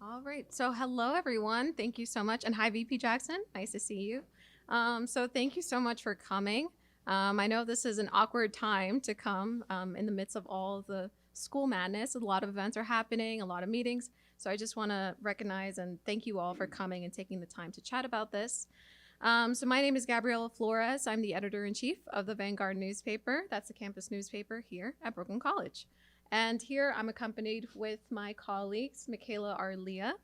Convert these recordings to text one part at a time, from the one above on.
All right. So hello, everyone. Thank you so much. And hi, VP Jackson. Nice to see you. So thank you so much for coming. I know this is an awkward time to come in the midst of all the school madness. A lot of events are happening, a lot of meetings. So I just want to recognize and thank you all for coming and taking the time to chat about this. So my name is Gabriela Flores. I'm the editor-in-chief of the Vanguard newspaper. That's the campus newspaper here at Brooklyn College. And here I'm accompanied with my colleagues, Michaela Arlia.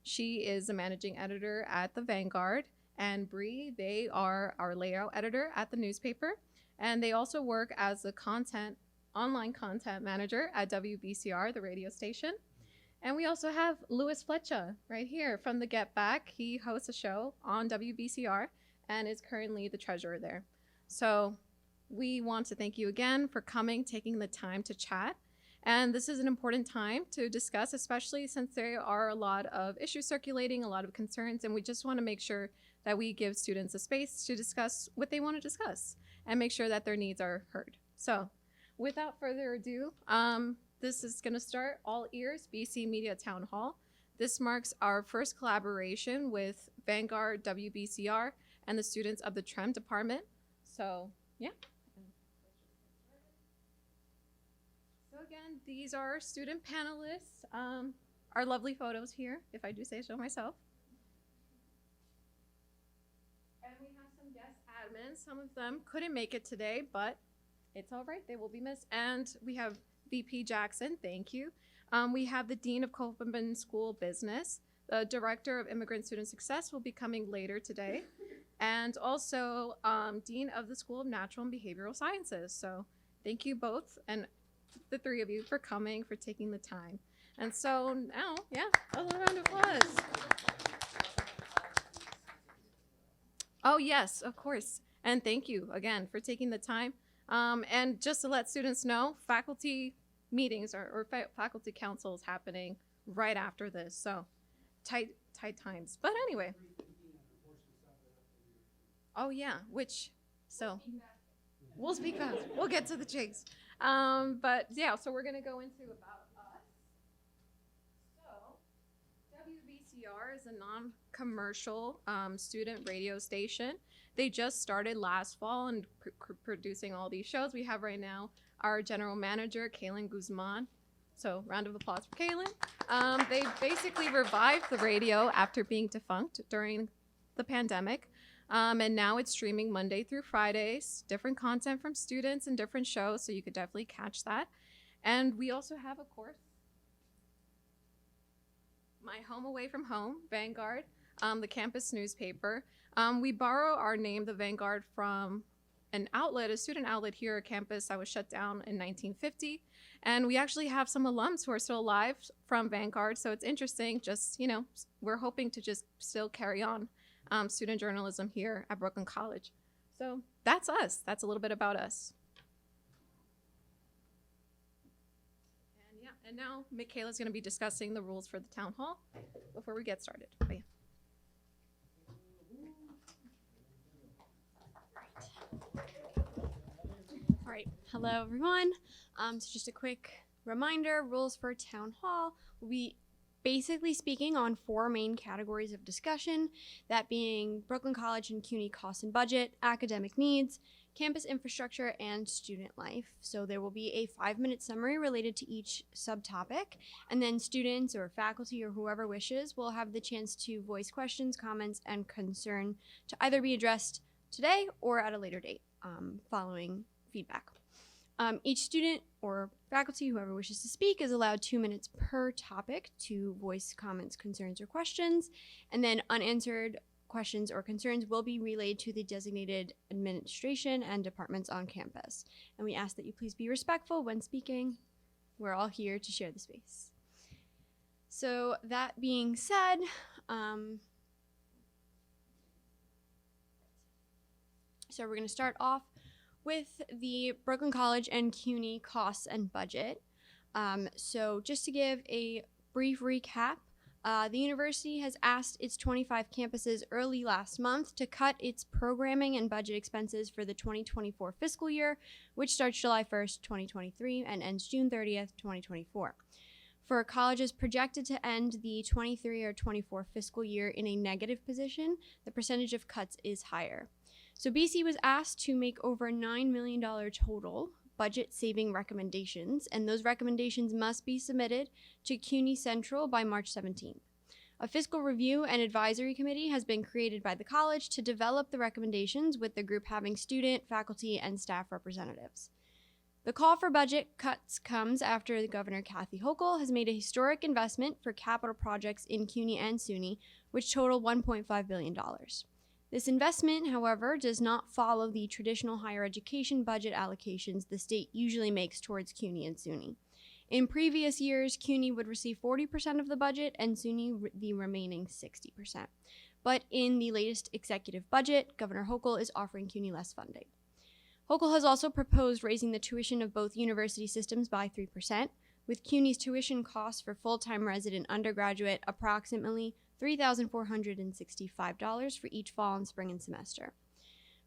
She is the managing editor at the Vanguard, and Bree, they are our layout editor at the newspaper. And they also work as the online content manager at WBCR, the radio station. And we also have Louis Fletcher right here from the Get Back. He hosts a show on WBCR and is currently the treasurer there. So we want to thank you again for coming, taking the time to chat. And this is an important time to discuss, especially since there are a lot of issues circulating, a lot of concerns, and we just want to make sure that we give students a space to discuss what they want to discuss and make sure that their needs are heard. So without further ado, this is going to start All Ears BC Media Town Hall. This marks our first collaboration with Vanguard, WBCR, and the students of the TREM department. So yeah. So again, these are our student panelists, our lovely photos here, if I do say so myself. And we have some guest admins. Some of them couldn't make it today, but it's all right, they will be missed. And we have VP Jackson, thank you. We have the Dean of Copeland School of Business. The Director of Immigrant Student Success will be coming later today. And also Dean of the School of Natural and Behavioral Sciences. So thank you both, and the three of you, for coming, for taking the time. And so now, yeah, a little round of applause. Oh yes, of course. And thank you again for taking the time. And just to let students know, faculty meetings or faculty council is happening right after this. So tight times. But anyway. Oh yeah, so we'll speak fast. We'll get to the chase. But yeah, so we're gonna go into about us. So WBCR is a non-commercial student radio station. They just started last fall and producing all these shows. We have right now our general manager, Kaylin Guzman. So round of applause for Kaylin. They basically revived the radio after being defunct during the pandemic. And now it's streaming Monday through Fridays, different content from students and different shows, so you could definitely catch that. And we also have, of course, my home away from home, Vanguard, the campus newspaper. We borrow our name, the Vanguard, from an outlet, a student outlet here at campus that was shut down in 1950. And we actually have some alums who are still alive from Vanguard, so it's interesting. Just, we're hoping to just still carry on student journalism here at Brooklyn College. So that's us. That's a little bit about us. And yeah, and now Michaela's going to be discussing the rules for the town hall before we get started. But yeah. All right, hello everyone. So just a quick reminder, rules for town hall will be basically speaking on 4 main categories of discussion, that being Brooklyn College and CUNY costs and budget, academic needs, campus infrastructure, and student life. So there will be a 5-minute summary related to each subtopic, and then students or faculty or whoever wishes will have the chance to voice questions, comments, and concern to either be addressed today or at a later date following feedback. Each student or faculty, whoever wishes to speak, is allowed 2 minutes per topic to voice comments, concerns, or questions, and then unanswered questions or concerns will be relayed to the designated administration and departments on campus. And we ask that you please be respectful when speaking. We're all here to share the space. So that being said, so we're going to start off with the Brooklyn College and CUNY costs and budget. So just to give a brief recap, the university has asked its 25 campuses early last month to cut its programming and budget expenses for the 2024 fiscal year, which starts July 1st, 2023 and ends June 30th, 2024. For colleges projected to end the 23 or 24 fiscal year in a negative position, the percentage of cuts is higher. So BC was asked to make over $9 million total budget saving recommendations, and those recommendations must be submitted to CUNY Central by March 17th. A fiscal review and advisory committee has been created by the college to develop the recommendations, with the group having student, faculty, and staff representatives. The call for budget cuts comes after the Governor Kathy Hochul has made a historic investment for capital projects in CUNY and SUNY, which total $1.5 billion. This investment, however, does not follow the traditional higher education budget allocations the state usually makes towards CUNY and SUNY. In previous years, CUNY would receive 40% of the budget and SUNY the remaining 60%. But in the latest executive budget, Governor Hochul is offering CUNY less funding. Hochul has also proposed raising the tuition of both university systems by 3%, with CUNY's tuition costs for full-time resident undergraduate approximately $3,465 for each fall and spring and semester.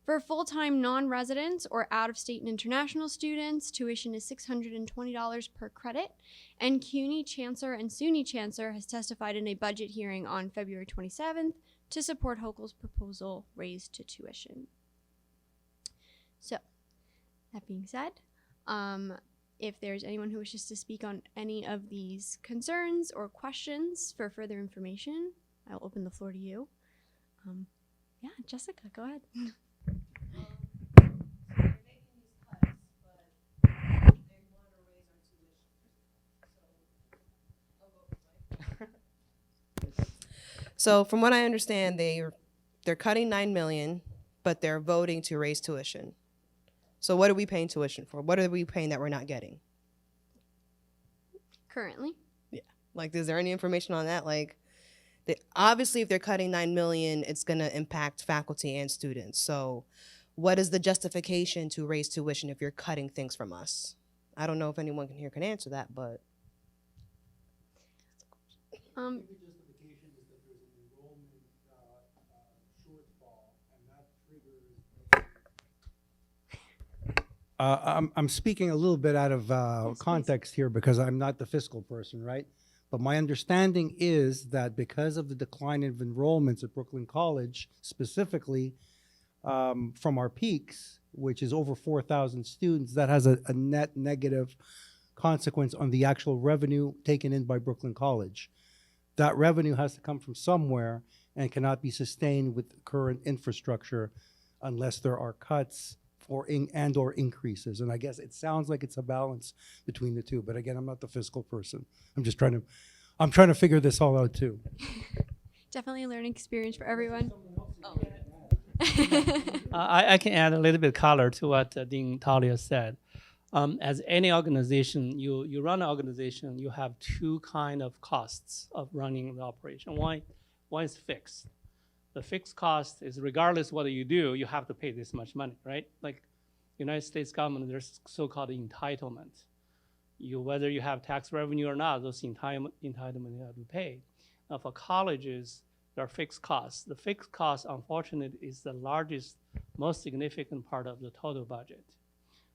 For full-time non-residents or out-of-state and international students, tuition is $620 per credit, and CUNY Chancellor and SUNY Chancellor has testified in a budget hearing on February 27th to support Hochul's proposal raise to tuition. So, that being said, if there's anyone who wishes to speak on any of these concerns or questions for further information, I'll open the floor to you. Yeah, Jessica, go ahead. So from what I understand, they're cutting $9 million, but they're voting to raise tuition. So what are we paying tuition for? What are we paying that we're not getting? Currently? Yeah. Like, is there any information on that? Like, obviously, if they're cutting $9 million, it's going to impact faculty and students. So what is the justification to raise tuition if you're cutting things from us? I don't know if anyone here can answer that, but. The justification is that there's an enrollment shortfall, and that triggers. I'm speaking a little bit out of context here because I'm not the fiscal person, right? But my understanding is that because of the decline of enrollments at Brooklyn College, specifically from our peaks, which is over 4,000 students, that has a net negative consequence on the actual revenue taken in by Brooklyn College. That revenue has to come from somewhere and cannot be sustained with current infrastructure unless there are cuts or increases. And I guess it sounds like it's a balance between the two. But again, I'm not the fiscal person. I'm trying to figure this all out too. Definitely a learning experience for everyone. Oh. I can add a little bit color to what Dean Talia said. As any organization, you run an organization, you have two kind of costs of running the operation. One is fixed. The fixed cost is regardless what you do, you have to pay this much money, right? Like United States government, there's so-called entitlement. Whether you have tax revenue or not, those entitlement you have to pay. Now for colleges, there are fixed costs. The fixed cost, unfortunately, is the largest, most significant part of the total budget.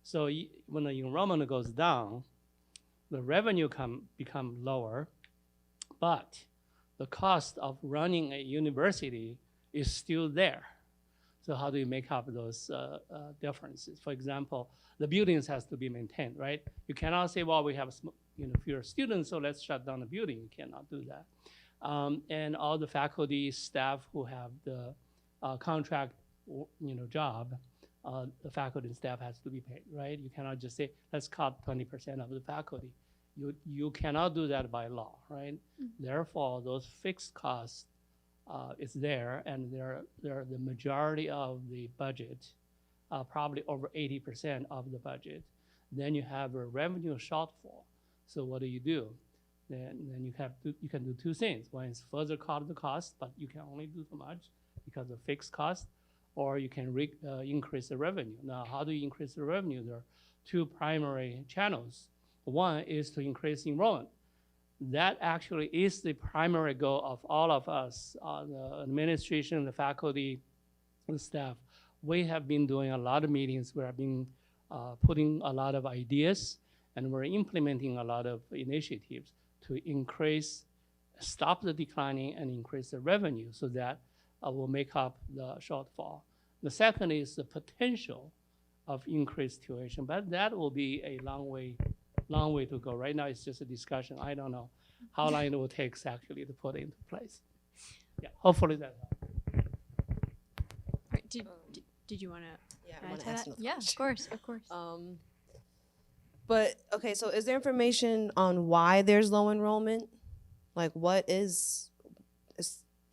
So when the enrollment goes down, the revenue become lower, but the cost of running a university is still there. So how do you make up those differences? For example, the buildings has to be maintained, right? You cannot say, well, we have fewer students, so let's shut down the building. You cannot do that. And all the faculty, staff who have the contract, job, the faculty and staff has to be paid, right? You cannot just say, let's cut 20% of the faculty. You cannot do that by law, right? Mm-hmm. Therefore, those fixed costs is there, and they're the majority of the budget, probably over 80% of the budget. Then you have a revenue shortfall. So what do? Then you can do two things. One is further cut the cost, but you can only do so much because of fixed cost, or you can increase the revenue. Now, how do you increase the revenue? There are two primary channels. One is to increase enrollment. That actually is the primary goal of all of us, the administration, the faculty, the staff. We have been doing a lot of meetings. We have been putting a lot of ideas, and we're implementing a lot of initiatives to stop the declining and increase the revenue so that will make up the shortfall. The second is the potential of increased tuition, but that will be a long way to go. Right now, it's just a discussion. I don't know how long it will take actually to put it into place. Yeah, hopefully that helps. Right, did you want to Yeah, I add want to to ask that? another Yeah, question. of course, of course. But okay, so is there information on why there's low enrollment? Like, what is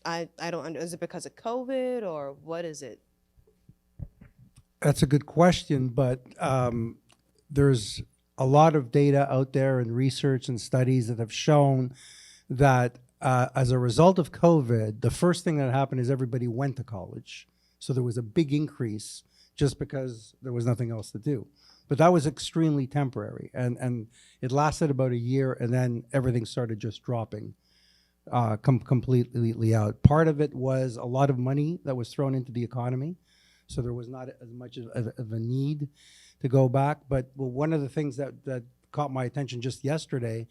I don't under, is it because of COVID or what is it? That's a good question, but there's a lot of data out there and research and studies that have shown that as a result of COVID, the first thing that happened is everybody went to college. So there was a big increase just because there was nothing else to do. But that was extremely temporary, and it lasted about a year, and then everything started just dropping completely out. Part of it was a lot of money that was thrown into the economy, so there was not as much of a need to go back. But one of the things that caught my attention just yesterday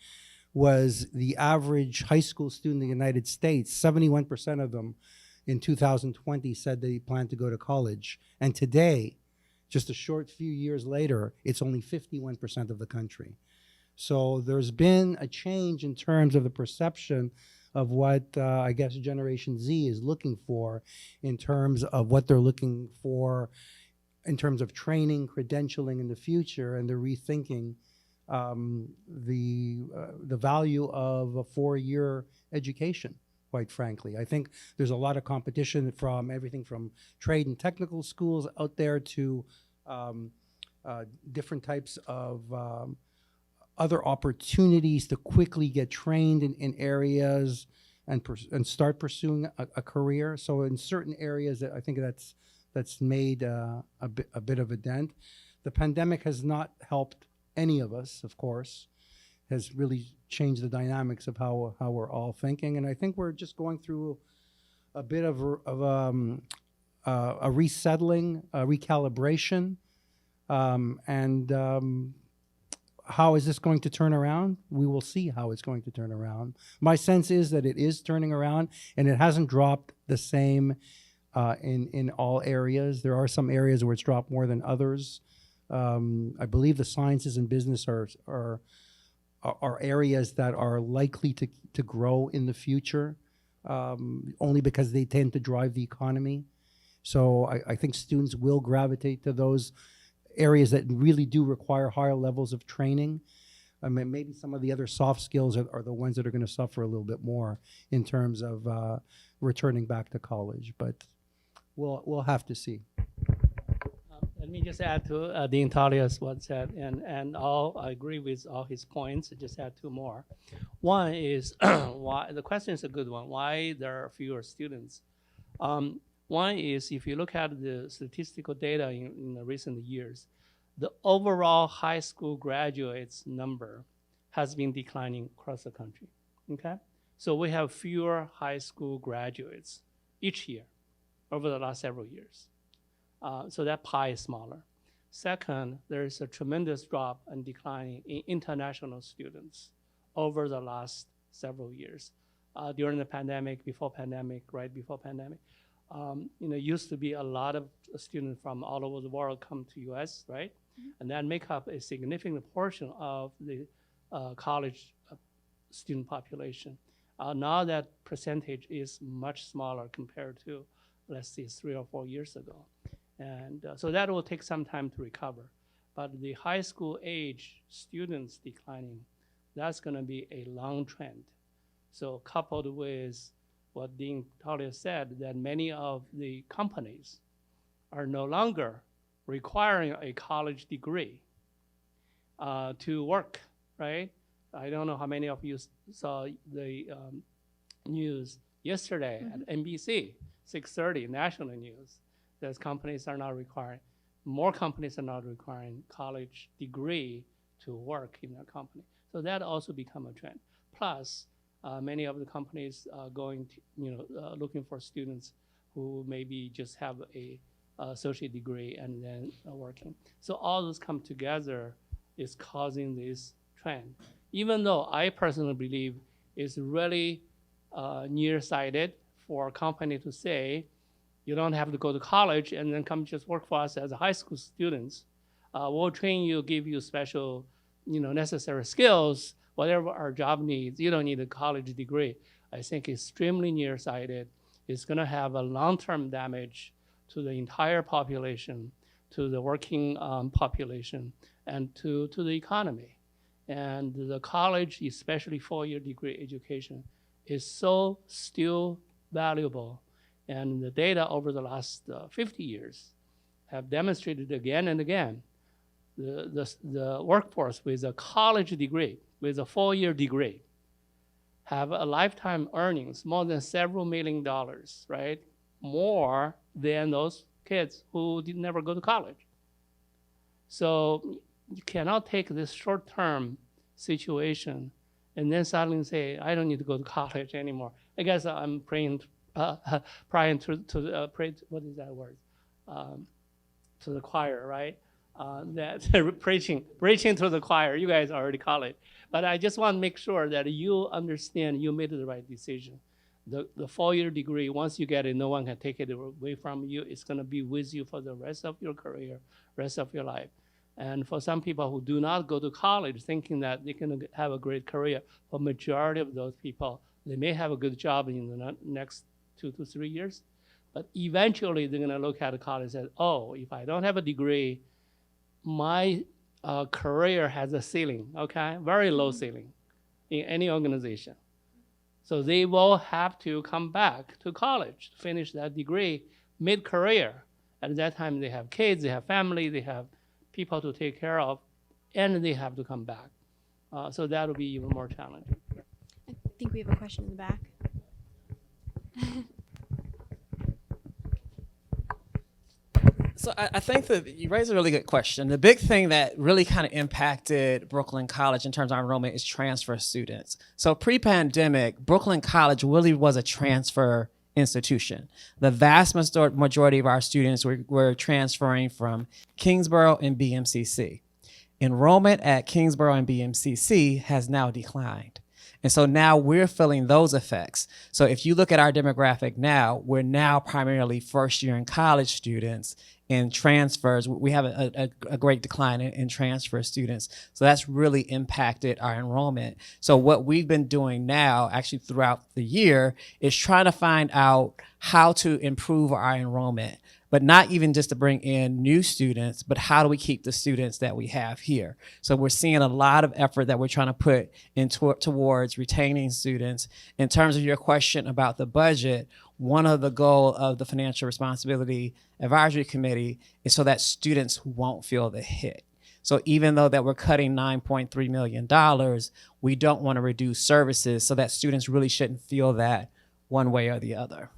was the average high school student in the United States, 71% of them in 2020 said they planned to go to college. And today, just a short few years later, it's only 51% of the country. So there's been a change in terms of the perception of what I guess Generation Z is looking for in terms of what they're looking for in terms of training, credentialing in the future, and they're rethinking the value of a 4-year education, quite frankly. I think there's a lot of competition from everything from trade and technical schools out there to different types of other opportunities to quickly get trained in areas and start pursuing a career. So in certain areas, I think that's made a bit of a dent. The pandemic has not helped any of us, of course, has really changed the dynamics of how we're all thinking. And I think we're just going through a bit of a resettling, a recalibration. How is this going to turn around? We will see how it's going to turn around. My sense is that it is turning around, and it hasn't dropped the same in all areas. There are some areas where it's dropped more than others. I believe the sciences and business are areas that are likely to grow in the future, only because they tend to drive the economy. So I think students will gravitate to those areas that really do require higher levels of training. I mean, maybe some of the other soft skills are the ones that are going to suffer a little bit more in terms of returning back to college. But we'll have to see. Let me just add to Dean Talia's what said, and I agree with all his points. Just add two more. One is why the question is a good one. Why there are fewer students? One is if you look at the statistical data in the recent years, the overall high school graduates number has been declining across the country. Okay, so we have fewer high school graduates each year over the last several years. So that pie is smaller. Second, there is a tremendous drop and decline in international students over the last several years. During the pandemic, before pandemic, right before pandemic, used to be a lot of students from all over the world come to U.S., right? Mm-hmm. And that make up a significant portion of the college student population. Now that percentage is much smaller compared to, let's say, 3 or 4 years ago. And so that will take some time to recover. But the high school age students declining, that's going to be a long trend. So coupled with what Dean Talia said, that many of the companies are no longer requiring a college degree to work, right? I don't know how many of you saw the news yesterday at NBC, 6:30, national news. That companies are not requiring, more companies are not requiring college degree to work in their company. So that also become a trend. Plus, many of the companies are going to, looking for students who maybe just have a associate degree and then working. So all those come together is causing this trend. even though I personally believe it's really nearsighted for a company to say, you don't have to go to college and then come just work for us as a high school students. We'll train you, give you special, necessary skills, whatever our job needs. You don't need a college degree. I think extremely nearsighted. It's going to have a long-term damage to the entire population, to the working population, and to the economy. And the college, especially four-year degree education, is so still valuable. And the data over the last 50 years have demonstrated again and again, the workforce with a college degree, with a four-year degree, have a lifetime earnings more than several $1 million, right? More than those kids who did never go to college. So you cannot take this short-term situation and then suddenly say, I don't need to go to college anymore. I guess I'm praying to pray, what is that word? To the choir, right? That preaching to the choir. You guys already call it. But I just want to make sure that you understand you made the right decision. The four-year degree, once you get it, no one can take it away from you. It's going to be with you for the rest of your career, rest of your life. And for some people who do not go to college thinking that they can have a great career, for majority of those people, they may have a good job in the next 2 to 3 years. But eventually, they're going to look at college and say, oh, if I don't have a degree, my career has a ceiling, okay? Very low ceiling in any organization. So they will have to come back to college to finish that degree mid-career. At that time, they have kids, they have family, they have people to take care of, and they have to come back. So that'll be even more challenging. I think we have a question in the back. So I think that you raised a really good question. The big thing that really kind of impacted Brooklyn College in terms of our enrollment is transfer students. So pre-pandemic, Brooklyn College really was a transfer institution. The vast majority of our students were transferring from Kingsborough and BMCC. Enrollment at Kingsborough and BMCC has now declined. And so now we're feeling those effects. So if you look at our demographic now, we're now primarily first year in college students and transfers. We have a great decline in transfer students. So that's really impacted our enrollment. So what we've been doing now, actually throughout the year, is trying to find out how to improve our enrollment, but not even just to bring in new students, but how do we keep the students that we have here? So we're seeing a lot of effort that we're trying to put into towards retaining students. In terms of your question about the budget, one of the goals of the Financial Responsibility Advisory Committee is so that students won't feel the hit. So even though that we're cutting $9.3 million, we don't want to reduce services so that students really shouldn't feel that one way or the other.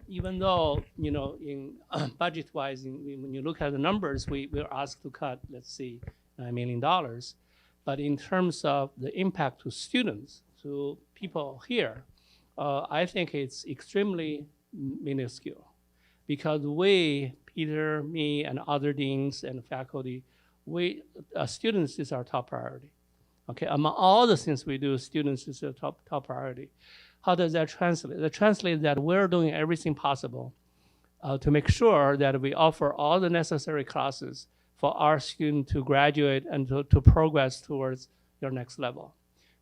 Even though, in budget-wise, when you look at the numbers, we're asked to cut, let's see, $9 million. But in terms of the impact to students, to people here, I think it's extremely minuscule. Because we, Peter, me, and other deans and faculty, students is our top priority. Okay, among all the things we do, students is the top priority. How does that translate? That translates that we're doing everything possible to make sure that we offer all the necessary classes for our student to graduate and to progress towards your next level.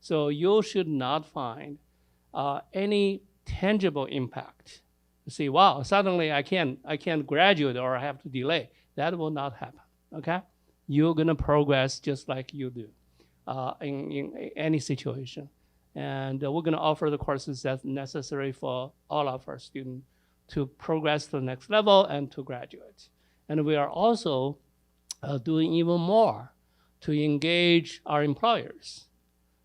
So you should not find any tangible impact. You see, wow, suddenly I can't graduate or I have to delay. That will not happen, okay? You're gonna progress just like you do in any situation. And we're going to offer the courses that's necessary for all of our students to progress to the next level and to graduate. And we are also doing even more to engage our employers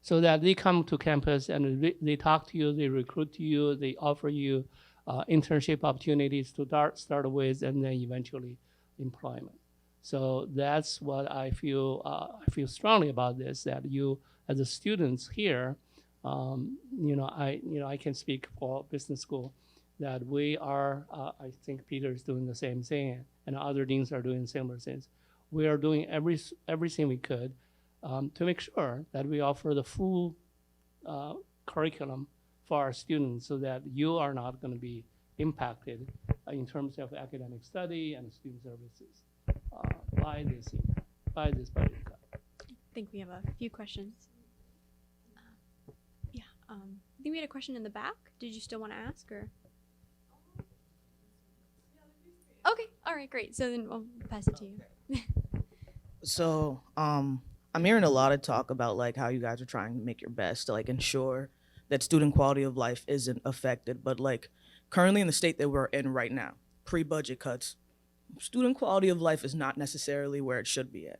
so that they come to campus and they talk to you, they recruit to you, they offer you internship opportunities to start with, and then eventually employment. So that's what I feel strongly about this, that you, as the students here, I can speak for business school. that we are, I think Peter is doing the same thing, and other deans are doing similar things. We are doing everything we could to make sure that we offer the full curriculum for our students so that you are not going to be impacted in terms of academic study and student services by this budget cut. I think we have a few questions. Yeah, I think we had a question in the back. Did you still want to ask, or? Okay, all right, great. So then we'll pass it to you. So, I'm hearing a lot of talk about like how you guys are trying to make your best to like ensure that student quality of life isn't affected. But like currently in the state that we're in right now, pre-budget cuts, student quality of life is not necessarily where it should be at.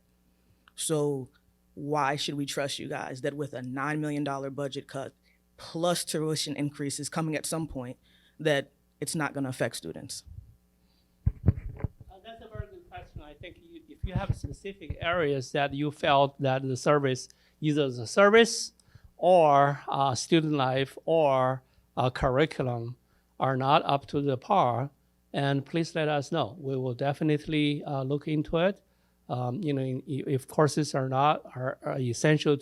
So why should we trust you guys that with a $9 million budget cut plus tuition increases coming at some point that it's not going to affect students? That's a very good question. I think if you have specific areas that you felt that the service, either the service or student life or curriculum are not up to the par, and please let us know. We will definitely look into it. If courses are essential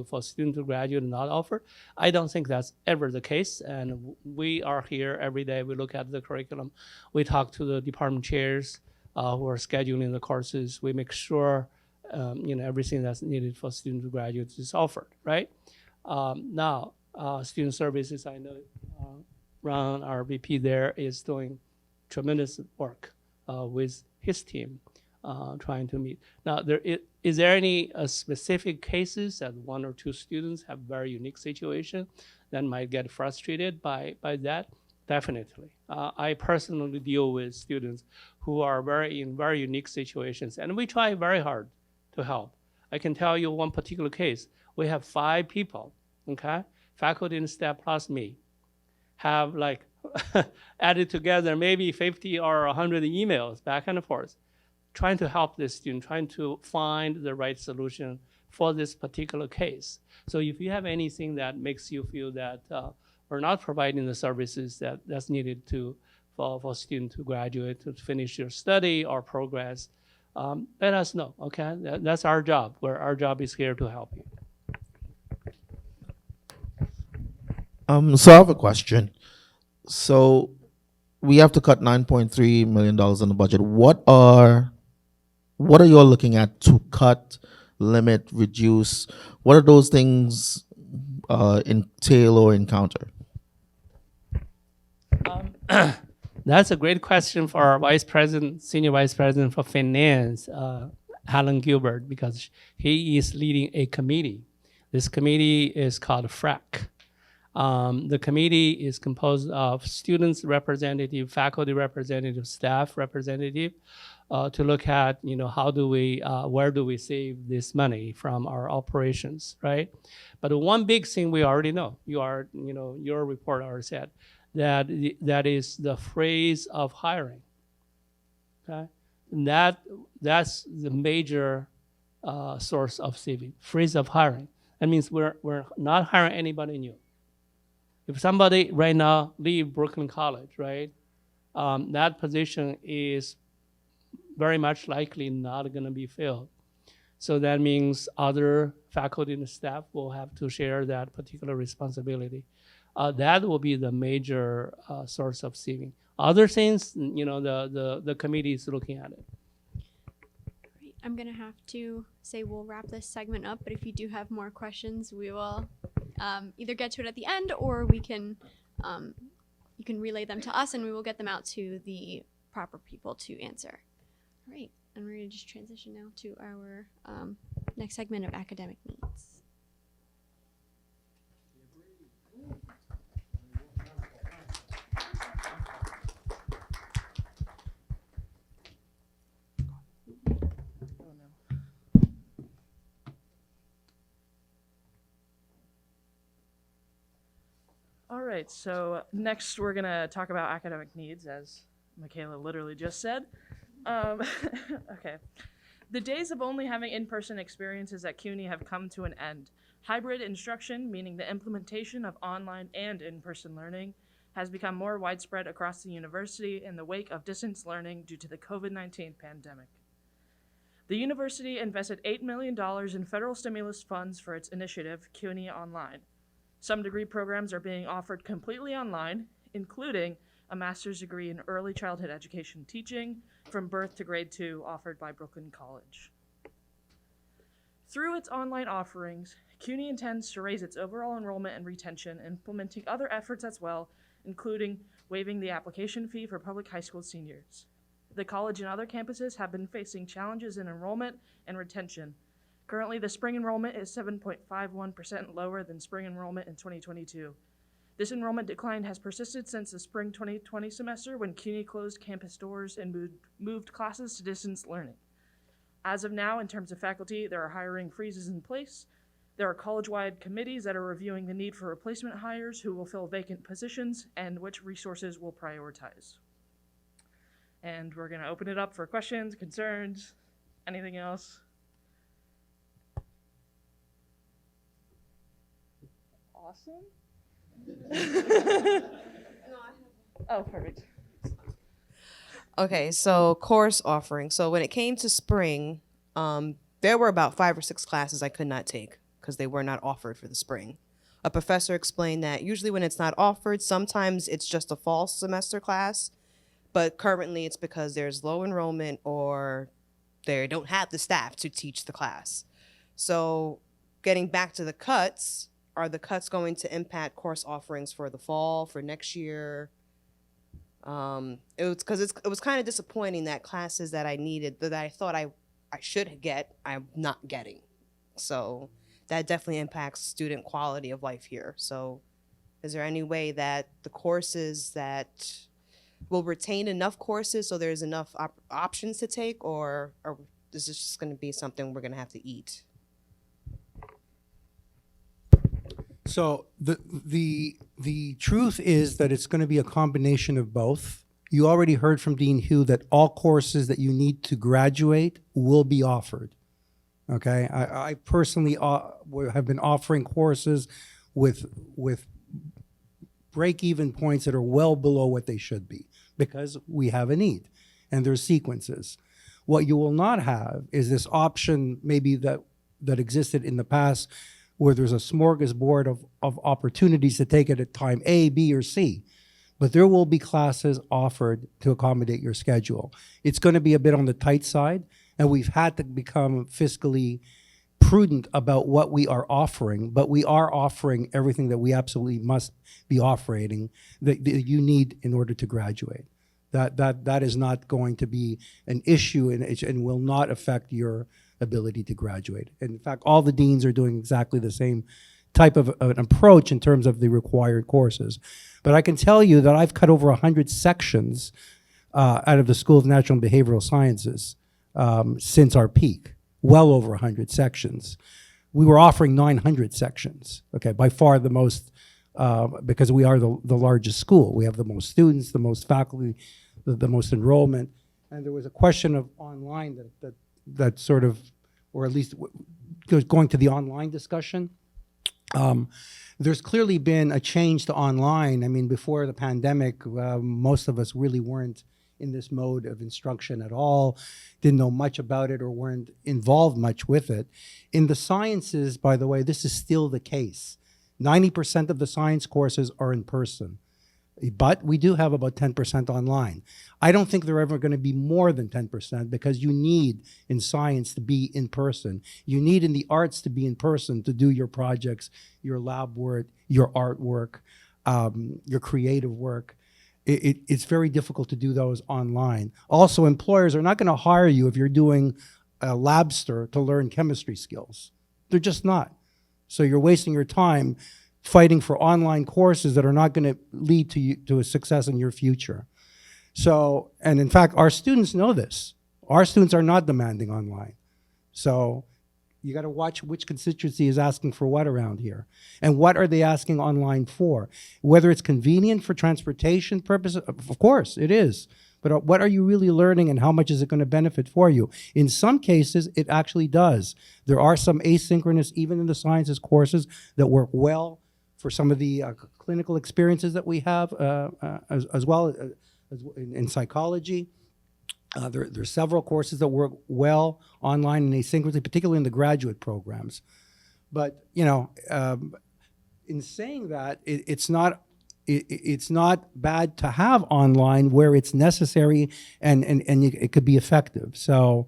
for students to graduate and not offer, I don't think that's ever the case. And we are here every day. We look at the curriculum. We talk to the department chairs who are scheduling the courses. We make sure everything that's needed for students to graduate is offered. Right now, student services. I know Ron, our VP there, is doing tremendous work with his team. Trying to meet. Now, is there any specific cases that one or two students have very unique situation that might get frustrated by that? Definitely. I personally deal with students who are in very unique situations, and we try very hard to help. I can tell you one particular case. We have 5 people, okay, faculty and staff plus me, have like added together maybe 50 or 100 emails back and forth, trying to help this student, trying to find the right solution for this particular case. So if you have anything that makes you feel that we're not providing the services that's needed for students to graduate, to finish their study or progress, let us know, okay? That's our job, where our job is here to help you. So I have a question. So we have to cut $9.3 million on the budget. What are you all looking at to cut, limit, reduce? What are those things entail or encounter? That's a great question for our senior vice president for finance, Alan Gilbert, because he is leading a committee. This committee is called FRAC. The committee is composed of students representative, faculty representative, staff representative, to look at, where do we save this money from our operations, right? But one big thing we already know, your report already said, that is the phrase of hiring, okay? And that's the major source of saving, phrase of hiring. That means we're not hiring anybody new. If somebody right now leave Brooklyn College, right, that position is very much likely not going to be filled. So that means other faculty and staff will have to share that particular responsibility. That will be the major source of saving. Other things, the committee is looking at it. Great. I'm gonna have to say we'll wrap this segment up, but if you do have more questions, we will either get to it at the end, or we can you can relay them to us, and we will get them out to the proper people to answer. All right, and we're gonna just transition now to our next segment of academic needs. All right, so next we're gonna talk about academic needs, as Michaela literally just said. Okay. The days of only having in-person experiences at CUNY have come to an end. Hybrid instruction, meaning the implementation of online and in-person learning, has become more widespread across the university in the wake of distance learning due to the COVID-19 pandemic. The university invested $8 million in federal stimulus funds for its initiative, CUNY Online. Some degree programs are being offered completely online, including a master's degree in early childhood education teaching from birth to grade 2 offered by Brooklyn College. Through its online offerings, CUNY intends to raise its overall enrollment and retention, implementing other efforts as well, including waiving the application fee for public high school seniors. The college and other campuses have been facing challenges in enrollment and retention. Currently, the spring enrollment is 7.51% lower than spring enrollment in 2022. This enrollment decline has persisted since the spring 2020 semester when CUNY closed campus doors and moved classes to distance learning. As of now, in terms of faculty, there are hiring freezes in place. There are college-wide committees that are reviewing the need for replacement hires who will fill vacant positions and which resources will prioritize. And we're gonna open it up for questions, concerns, anything else? Awesome. Oh, perfect. Okay, so course offering. So when it came to spring, there were about 5 or 6 classes I could not take because they were not offered for the spring. A professor explained that usually when it's not offered, sometimes it's just a fall semester class, but currently it's because there's low enrollment or they don't have the staff to teach the class. So getting back to the cuts, are the cuts going to impact course offerings for the fall, for next year? It was kind of disappointing that classes that I needed, that I thought I should get, I'm not getting. So that definitely impacts student quality of life here. So is there any way that the courses that will retain enough courses so there's enough options to take, or is this just going to be something we're going to have to eat? So the truth is that it's going to be a combination of both. You already heard from Dean Hugh that all courses that you need to graduate will be offered. Okay, I personally have been offering courses with break-even points that are well below what they should be because we have a need, and there's sequences. What you will not have is this option maybe that existed in the past, where there's a smorgasbord of opportunities to take it at time A, B, or C. But there will be classes offered to accommodate your schedule. It's going to be a bit on the tight side, and we've had to become fiscally prudent about what we are offering, but we are offering everything that we absolutely must be offering that you need in order to graduate. That is not going to be an issue and will not affect your ability to graduate. In fact, all the deans are doing exactly the same type of an approach in terms of the required courses. But I can tell you that I've cut over 100 sections out of the School of Natural and Behavioral Sciences since our peak, well over 100 sections. We were offering 900 sections, okay, by far the most, because we are the largest school. We have the most students, the most faculty, the most enrollment. And there was a question of online that sort of, or at least going to the online discussion. There's clearly been a change to online. I mean, before the pandemic, most of us really weren't in this mode of instruction at all, didn't know much about it or weren't involved much with it. In the sciences, by the way, this is still the case. 90% of the science courses are in person. But we do have about 10% online. I don't think they're ever going to be more than 10% because you need in science to be in person. You need in the arts to be in person to do your projects, your lab work, your artwork, your creative work. It's very difficult to do those online. Also, employers are not going to hire you if you're doing a labster to learn chemistry skills. They're just not. So you're wasting your time fighting for online courses that are not going to lead to a success in your future. So, and in fact, our students know this. Our students are not demanding online. So you got to watch which constituency is asking for what around here. And what are they asking online for? Whether it's convenient for transportation purposes, of course it is. But what are you really learning and how much is it going to benefit for you? In some cases, it actually does. There are some asynchronous, even in the sciences courses, that work well for some of the clinical experiences that we have, as well as in psychology. There's several courses that work well online and asynchronously, particularly in the graduate programs. But in saying that, it's not bad to have online where it's necessary and it could be effective. So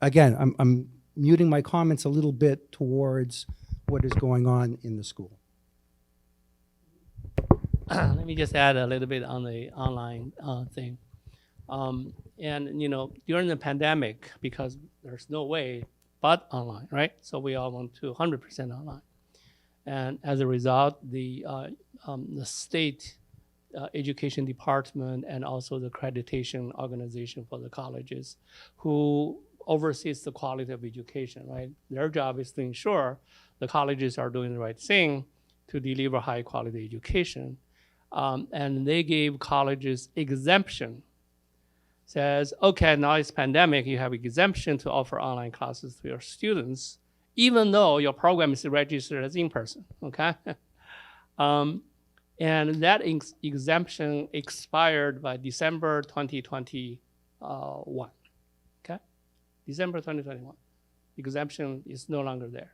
again, I'm muting my comments a little bit towards what is going on in the school. Let me just add a little bit on the online thing. And during the pandemic, because there's no way but online, right? So we all went to 100% online. And as a result, the state education department and also the accreditation organization for the colleges who oversees the quality of education, right? Their job is to ensure the colleges are doing the right thing to deliver high quality education. And they gave colleges exemption. Says, okay, now it's pandemic, you have exemption to offer online classes to your students, even though your program is registered as in-person, okay? And that exemption expired by December 2021, okay? December 2021. Exemption is no longer there.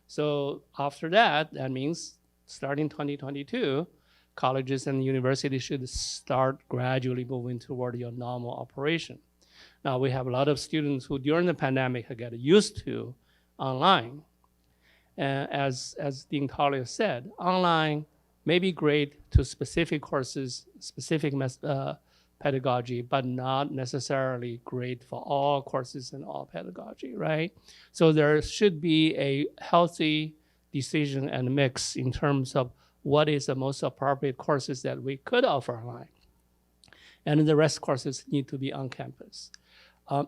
So after that, that means starting 2022, colleges and universities should start gradually moving toward your normal operation. Now, we have a lot of students who during the pandemic have got used to online. And as Dean Talia said, online may be great to specific courses, specific pedagogy, but not necessarily great for all courses and all pedagogy, right? So there should be a healthy decision and mix in terms of what is the most appropriate courses that we could offer online. And the rest courses need to be on campus,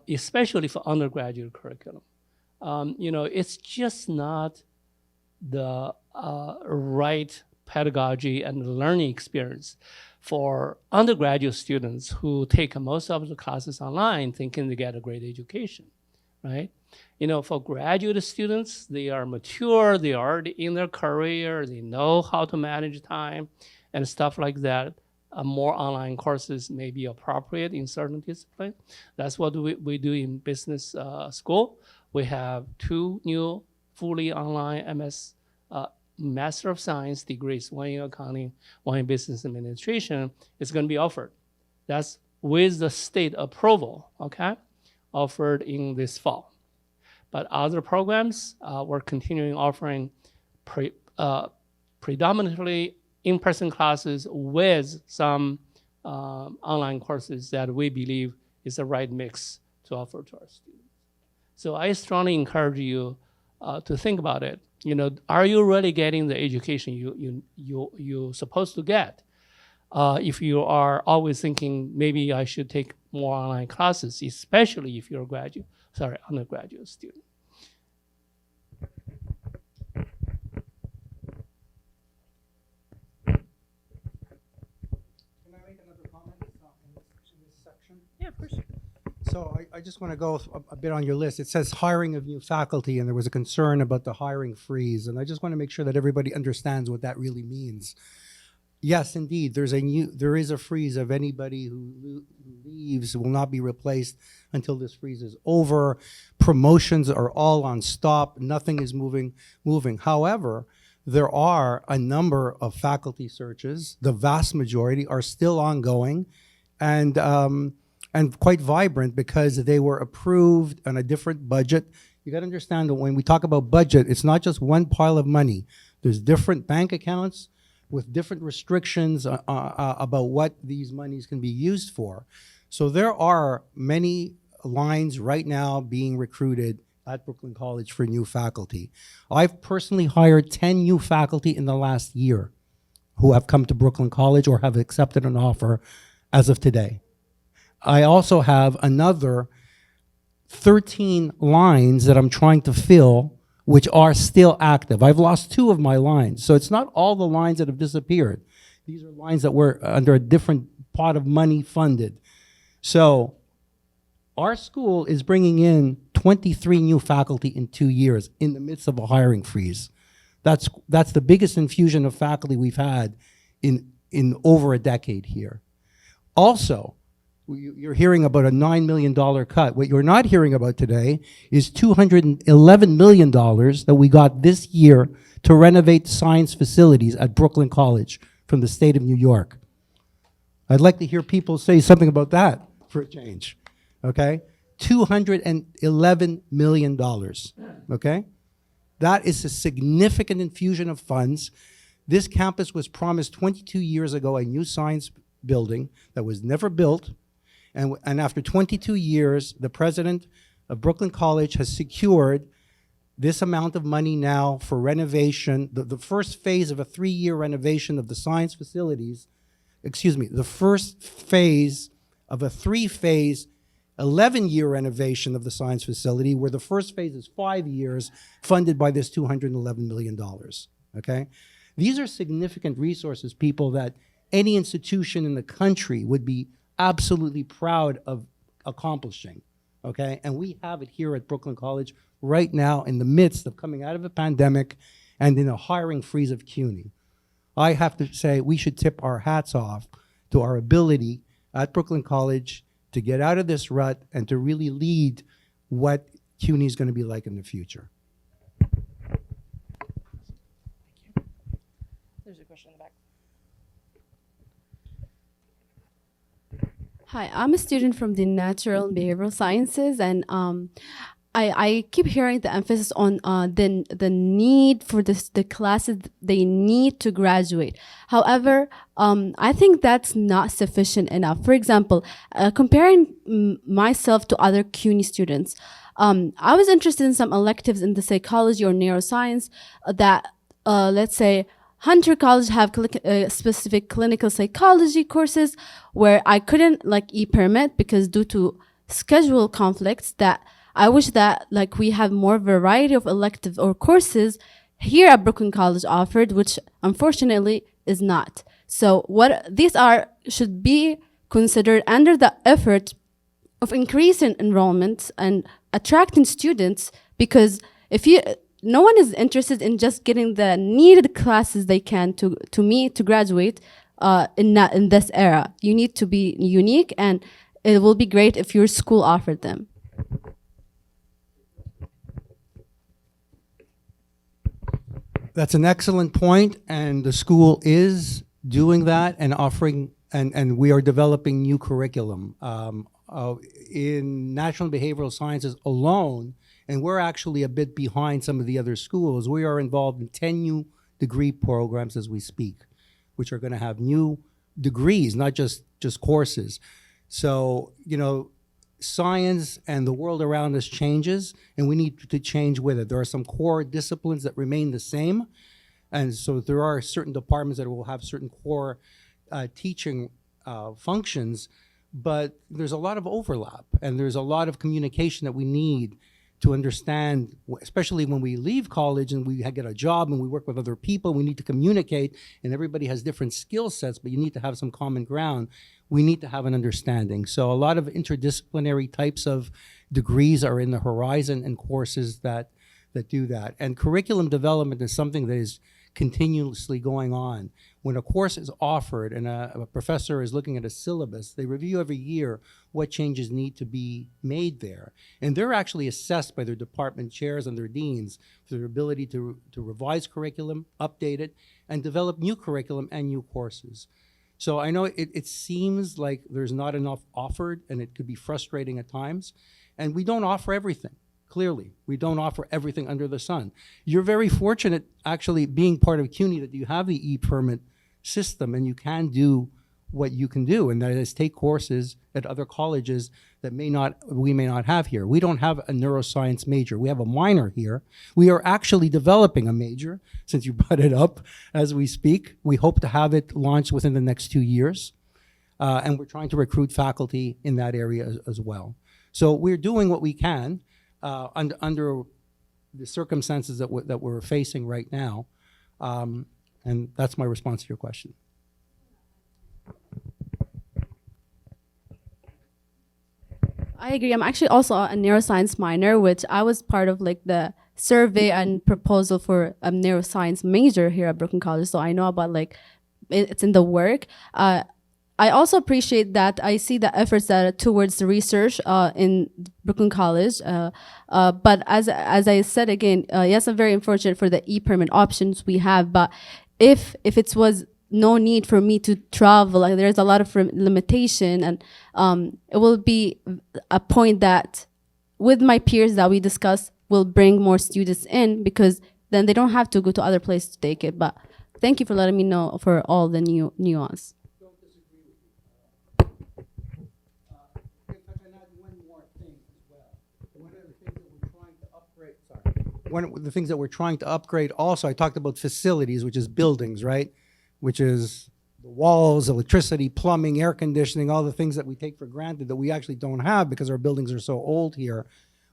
especially for undergraduate curriculum. It's just not the right pedagogy and learning experience for undergraduate students who take most of the classes online thinking they get a great education, right? For graduate students, they are mature, they are already in their career, they know how to manage time and stuff like that. More online courses may be appropriate in certain disciplines. That's what we do in business school. We have 2 new fully online MS Master of Science degrees, one in accounting, one in business administration. It's going to be offered. That's with the state approval, okay? Offered in this fall. But other programs, we're continuing offering predominantly in-person classes with some online courses that we believe is the right mix to offer to our students. So I strongly encourage you to think about it. Are you really getting the education you're supposed to get? If you are always thinking maybe I should take more online classes, especially if you're a undergraduate student. Can I make another comment in this section? Yeah, of course. So I just want to go a bit on your list. It says hiring of new faculty, and there was a concern about the hiring freeze. And I just want to make sure that everybody understands what that really means. Yes, indeed, there is a freeze of anybody who leaves will not be replaced until this freeze is over. Promotions are all on stop. Nothing is moving. However, there are a number of faculty searches. The vast majority are still ongoing, and quite vibrant because they were approved on a different budget. You got to understand that when we talk about budget, it's not just one pile of money. There's different bank accounts with different restrictions about what these monies can be used for. So there are many lines right now being recruited at Brooklyn College for new faculty. I've personally hired 10 new faculty in the last year who have come to Brooklyn College or have accepted an offer as of today. I also have another 13 lines that I'm trying to fill which are still active. I've lost 2 of my lines. So it's not all the lines that have disappeared. These are lines that were under a different pot of money funded. So our school is bringing in 23 new faculty in 2 years in the midst of a hiring freeze. That's the biggest infusion of faculty we've had in over a decade here. Also, you're hearing about a $9 million cut. What you're not hearing about today is $211 million that we got this year to renovate science facilities at Brooklyn College from the state of New York. I'd like to hear people say something about that for a change, okay? $211 million, okay? That is a significant infusion of funds. This campus was promised 22 years ago a new science building that was never built. And after 22 years, the president of Brooklyn College has secured this amount of money now for renovation, the first phase of a 3-year renovation of the science facilities, the first phase of a 3-phase, 11-year renovation of the science facility, where the first phase is 5 years, funded by this $211 million, okay? These are significant resources, people, that any institution in the country would be absolutely proud of accomplishing, okay? And we have it here at Brooklyn College right now in the midst of coming out of a pandemic and in a hiring freeze of CUNY. I have to say we should tip our hats off to our ability at Brooklyn College to get out of this rut and to really lead what CUNY is going to be like in the future. There's a question in the back. Hi, I'm a student from the Natural and Behavioral Sciences, and I keep hearing the emphasis on the need for the classes they need to graduate. However, I think that's not sufficient enough. For example, comparing myself to other CUNY students, I was interested in some electives in the psychology or neuroscience that, let's say, Hunter College have specific clinical psychology courses where I couldn't e-permit because due to schedule conflicts. That I wish that we have more variety of elective or courses here at Brooklyn College offered, which unfortunately is not. So what these should be considered under the effort of increasing enrollment and attracting students, because no one is interested in just getting the needed classes they can to graduate in this era. You need to be unique, and it will be great if your school offered them. That's an excellent point, and the school is doing that and offering, and we are developing new curriculum in natural and behavioral sciences alone. And we're actually a bit behind some of the other schools. We are involved in 10 new degree programs as we speak, which are going to have new degrees, not just courses. So, science and the world around us changes, and we need to change with it. There are some core disciplines that remain the same. And so there are certain departments that will have certain core teaching functions, but there's a lot of overlap, and there's a lot of communication that we need to understand, especially when we leave college and we get a job and we work with other people. We need to communicate, and everybody has different skill sets, but you need to have some common ground. We need to have an understanding. So a lot of interdisciplinary types of degrees are in the horizon, and courses that do that. And curriculum development is something that is continuously going on. When a course is offered and a professor is looking at a syllabus, they review every year what changes need to be made there. And they're actually assessed by their department chairs and their deans for their ability to revise curriculum, update it, and develop new curriculum and new courses. So I know it seems like there's not enough offered, and it could be frustrating at times. And we don't offer everything. Clearly, we don't offer everything under the sun. You're very fortunate, actually, being part of CUNY, that you have the e-permit system, and you can do what you can do, and that is take courses at other colleges that we may not have here. We don't have a neuroscience major. We have a minor here. We are actually developing a major, since you brought it up, as we speak. We hope to have it launched within the next 2 years, and we're trying to recruit faculty in that area as well. So we're doing what we can under the circumstances that we're facing right now, and that's my response to your question. I agree. I'm actually also a neuroscience minor, which I was part of the survey and proposal for a neuroscience major here at Brooklyn College, so I know about like it's in the work. I also appreciate that I see the efforts that are towards the research in Brooklyn College. But as I said again, yes, I'm very unfortunate for the e-permit options we have. But if it was no need for me to travel, like there's a lot of limitation, and it will be a point that with my peers that we discuss will bring more students in, because then they don't have to go to other places to take it. But thank you for letting me know for all the nuance. One of the things that we're trying to upgrade also, I talked about facilities, which is buildings, right? Which is the walls, electricity, plumbing, air conditioning, all the things that we take for granted that we actually don't have because our buildings are so old here.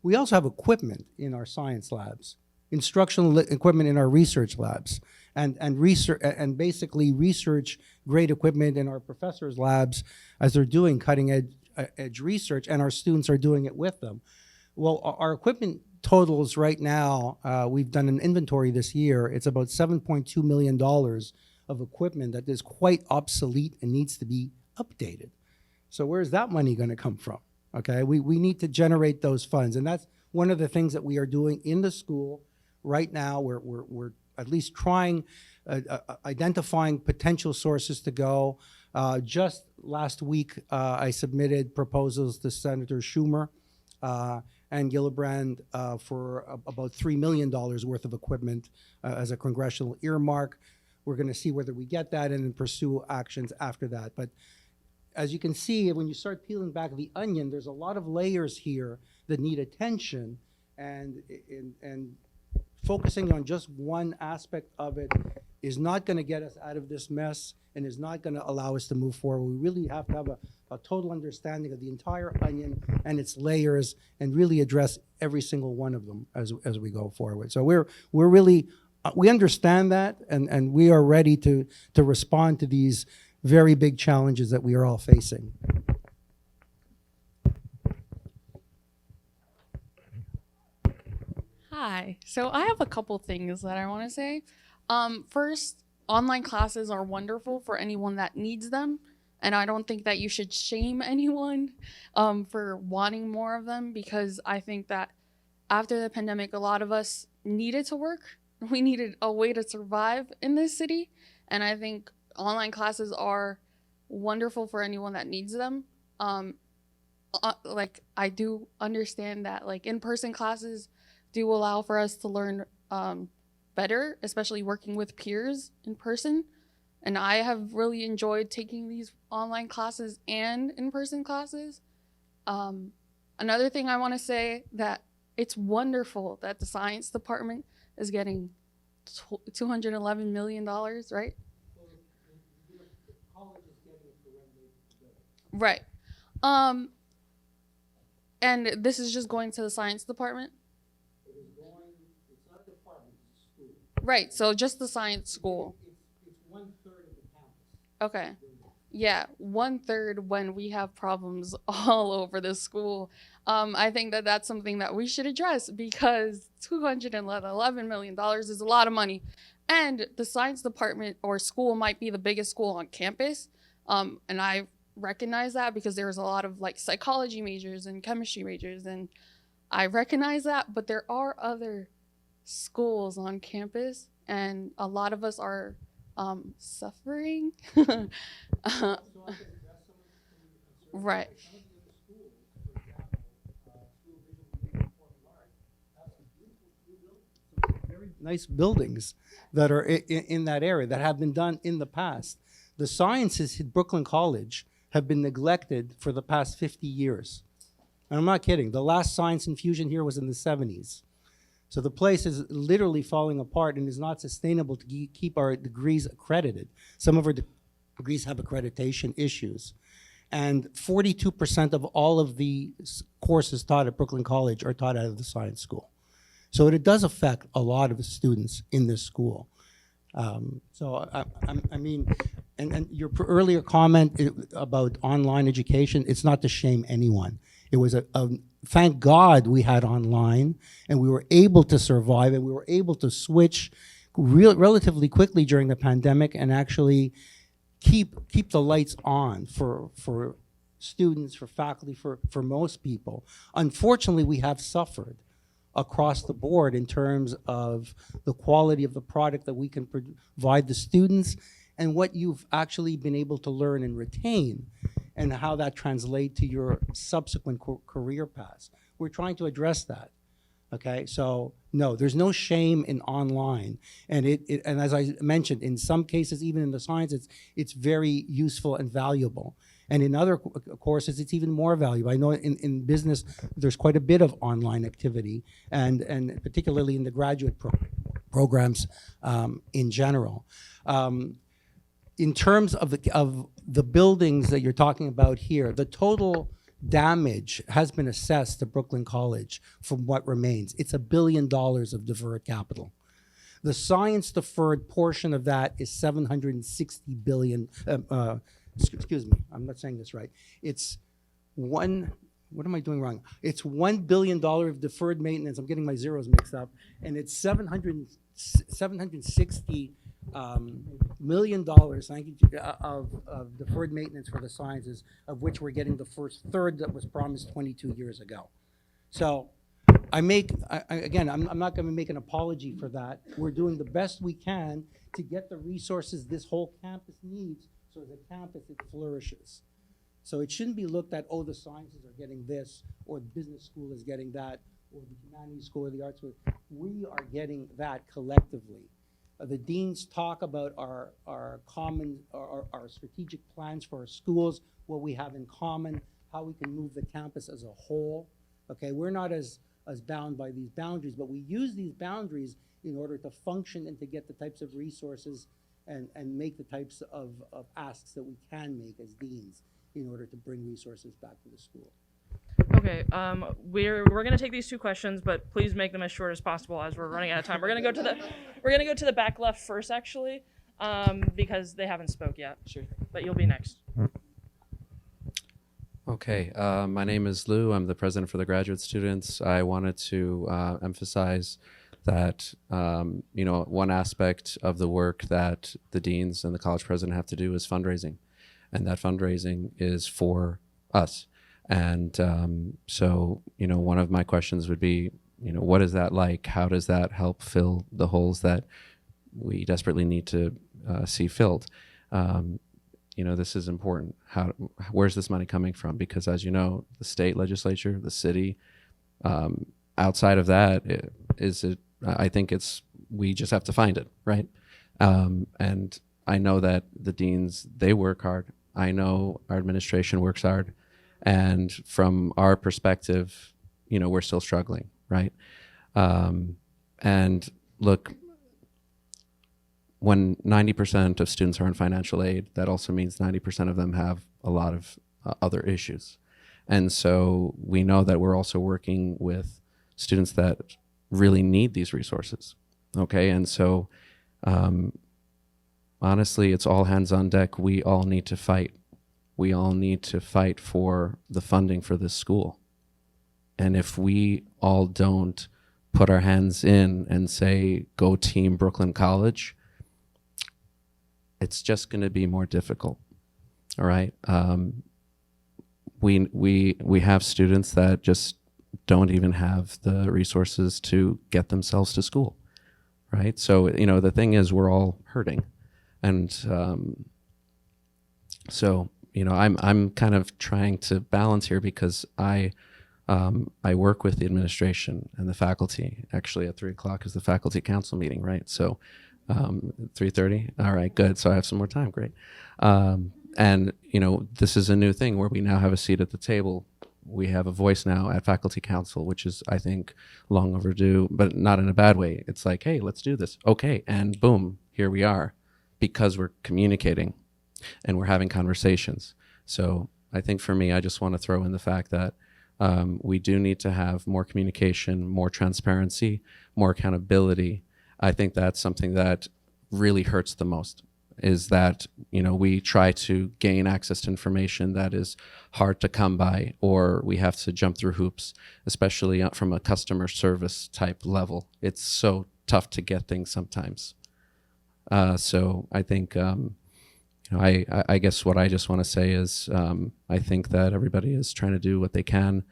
We also have equipment in our science labs, instructional equipment in our research labs, and research, and basically research grade equipment in our professors' labs as they're doing cutting edge research, and our students are doing it with them. Well, our equipment totals right now, we've done an inventory this year. It's about $7.2 million of equipment that is quite obsolete and needs to be updated. So where's that money going to come from? Okay, we need to generate those funds, and that's one of the things that we are doing in the school right now. We're at least trying, identifying potential sources to go. Just last week, I submitted proposals to Senator Schumer and Gillibrand for about $3 million worth of equipment as a congressional earmark. We're going to see whether we get that and then pursue actions after that. But as you can see, when you start peeling back the onion, there's a lot of layers here that need attention, and focusing on just one aspect of it is not going to get us out of this mess and is not going to allow us to move forward. We really have to have a total understanding of the entire onion and its layers and really address every single one of them as we go forward. So we're really, we understand that, and we are ready to respond to these very big challenges that we are all facing. Hi. So I have a couple things that I want to say. First, online classes are wonderful for anyone that needs them, and I don't think that you should shame anyone for wanting more of them, because I think that after the pandemic, a lot of us needed to work. We needed a way to survive in this city, and I think online classes are wonderful for anyone that needs them. Like, I do understand that like in-person classes do allow for us to learn better, especially working with peers in person. And I have really enjoyed taking these online classes and in-person classes. Another thing I want to say, that it's wonderful that the science department is getting $211 million, right? Right. And this is just going to the science department? Right, so just the science school. It's 1/3 of the campus. Okay. Yeah, 1/3 when we have problems all over the school. I think that that's something that we should address, because $211 million is a lot of money. And the science department or school might be the biggest school on campus. And I recognize that because there's a lot of like psychology majors and chemistry majors, and I recognize that, but there are other schools on campus, and a lot of us are suffering. Right. Very nice buildings that are in that area that have been done in the past. The sciences at Brooklyn College have been neglected for the past 50 years. And I'm not kidding. The last science infusion here was in the 70s. So the place is literally falling apart and is not sustainable to keep our degrees accredited. Some of our degrees have accreditation issues. And 42% of all of the courses taught at Brooklyn College are taught out of the science school. So it does affect a lot of the students in this school. So I mean, and your earlier comment about online education, it's not to shame anyone. It was thank God we had online, and we were able to survive, and we were able to switch relatively quickly during the pandemic and actually keep the lights on for students, for faculty, for most people. Unfortunately, we have suffered across the board in terms of the quality of the product that we can provide the students and what you've actually been able to learn and retain and how that translates to your subsequent career paths. We're trying to address that. Okay, so no, there's no shame in online, and and as I mentioned, in some cases, even in the sciences, it's very useful and valuable. And in other courses, it's even more valuable. I know in business, there's quite a bit of online activity, and particularly in the graduate programs in general. In terms of the buildings that you're talking about here, the total damage has been assessed to Brooklyn College from what remains. It's $1 billion of deferred capital. The science deferred portion of that is 760 billion. Excuse me, I'm not saying this right. It's what am I doing wrong? It's $1 billion of deferred maintenance. I'm getting my zeros mixed up, and it's 760 $1 million, thank you, of deferred maintenance for the sciences, of which we're getting the first third that was promised 22 years ago. So again, I'm not going to make an apology for that. We're doing the best we can to get the resources this whole campus needs so as a campus it flourishes. So it shouldn't be looked at, oh, the sciences are getting this, or the business school is getting that, or the humanities school or the arts school. We are getting that collectively. The deans talk about our common, our strategic plans for our schools, what we have in common, how we can move the campus as a whole. Okay, we're not as bound by these boundaries, but we use these boundaries in order to function and to get the types of resources and make the types of asks that we can make as deans in order to bring resources back to the school. Okay, we're gonna take these two questions, but please make them as short as possible as we're running out of time. We're gonna go to the back left first, actually, because they haven't spoke yet. Sure. But you'll be next. Okay, my name is Lou. I'm the president for the graduate students. I wanted to emphasize that one aspect of the work that the deans and the college president have to do is fundraising, and that fundraising is for us. And so, one of my questions would be, what is that like? How does that help fill the holes that we desperately need to see filled? This is important. Where's this money coming from? Because as you know, the state legislature, the city, outside of that, I think we just have to find it, right? And I know that the deans, they work hard. I know our administration works hard. And from our perspective, we're still struggling, right? And look, when 90% of students are on financial aid, that also means 90% of them have a lot of other issues. And so we know that we're also working with students that really need these resources, okay? And so honestly, it's all hands on deck. We all need to fight. We all need to fight for the funding for this school. And if we all don't put our hands in and say, go team Brooklyn College, it's just going to be more difficult. All right. We have students that just don't even have the resources to get themselves to school. Right. So, the thing is, we're all hurting. And so, I'm kind of trying to balance here because I work with the administration and the faculty. Actually, at 3:00 is the faculty council meeting, right? So 3:30. All right, good. So I have some more time. Great. And this is a new thing where we now have a seat at the table. We have a voice now at faculty council, which is, I think, long overdue, but not in a bad way. It's like, hey, let's do this. Okay, and boom, here we are, because we're communicating and we're having conversations. So I think for me, I just want to throw in the fact that we do need to have more communication, more transparency, more accountability. I think that's something that really hurts the most. is that, you know, we try to gain access to information that is hard to come by, or we have to jump through hoops, especially from a customer service type level. It's so tough to get things sometimes. So I think, you know, I guess what I just want to say is I think that everybody is trying to do what they can,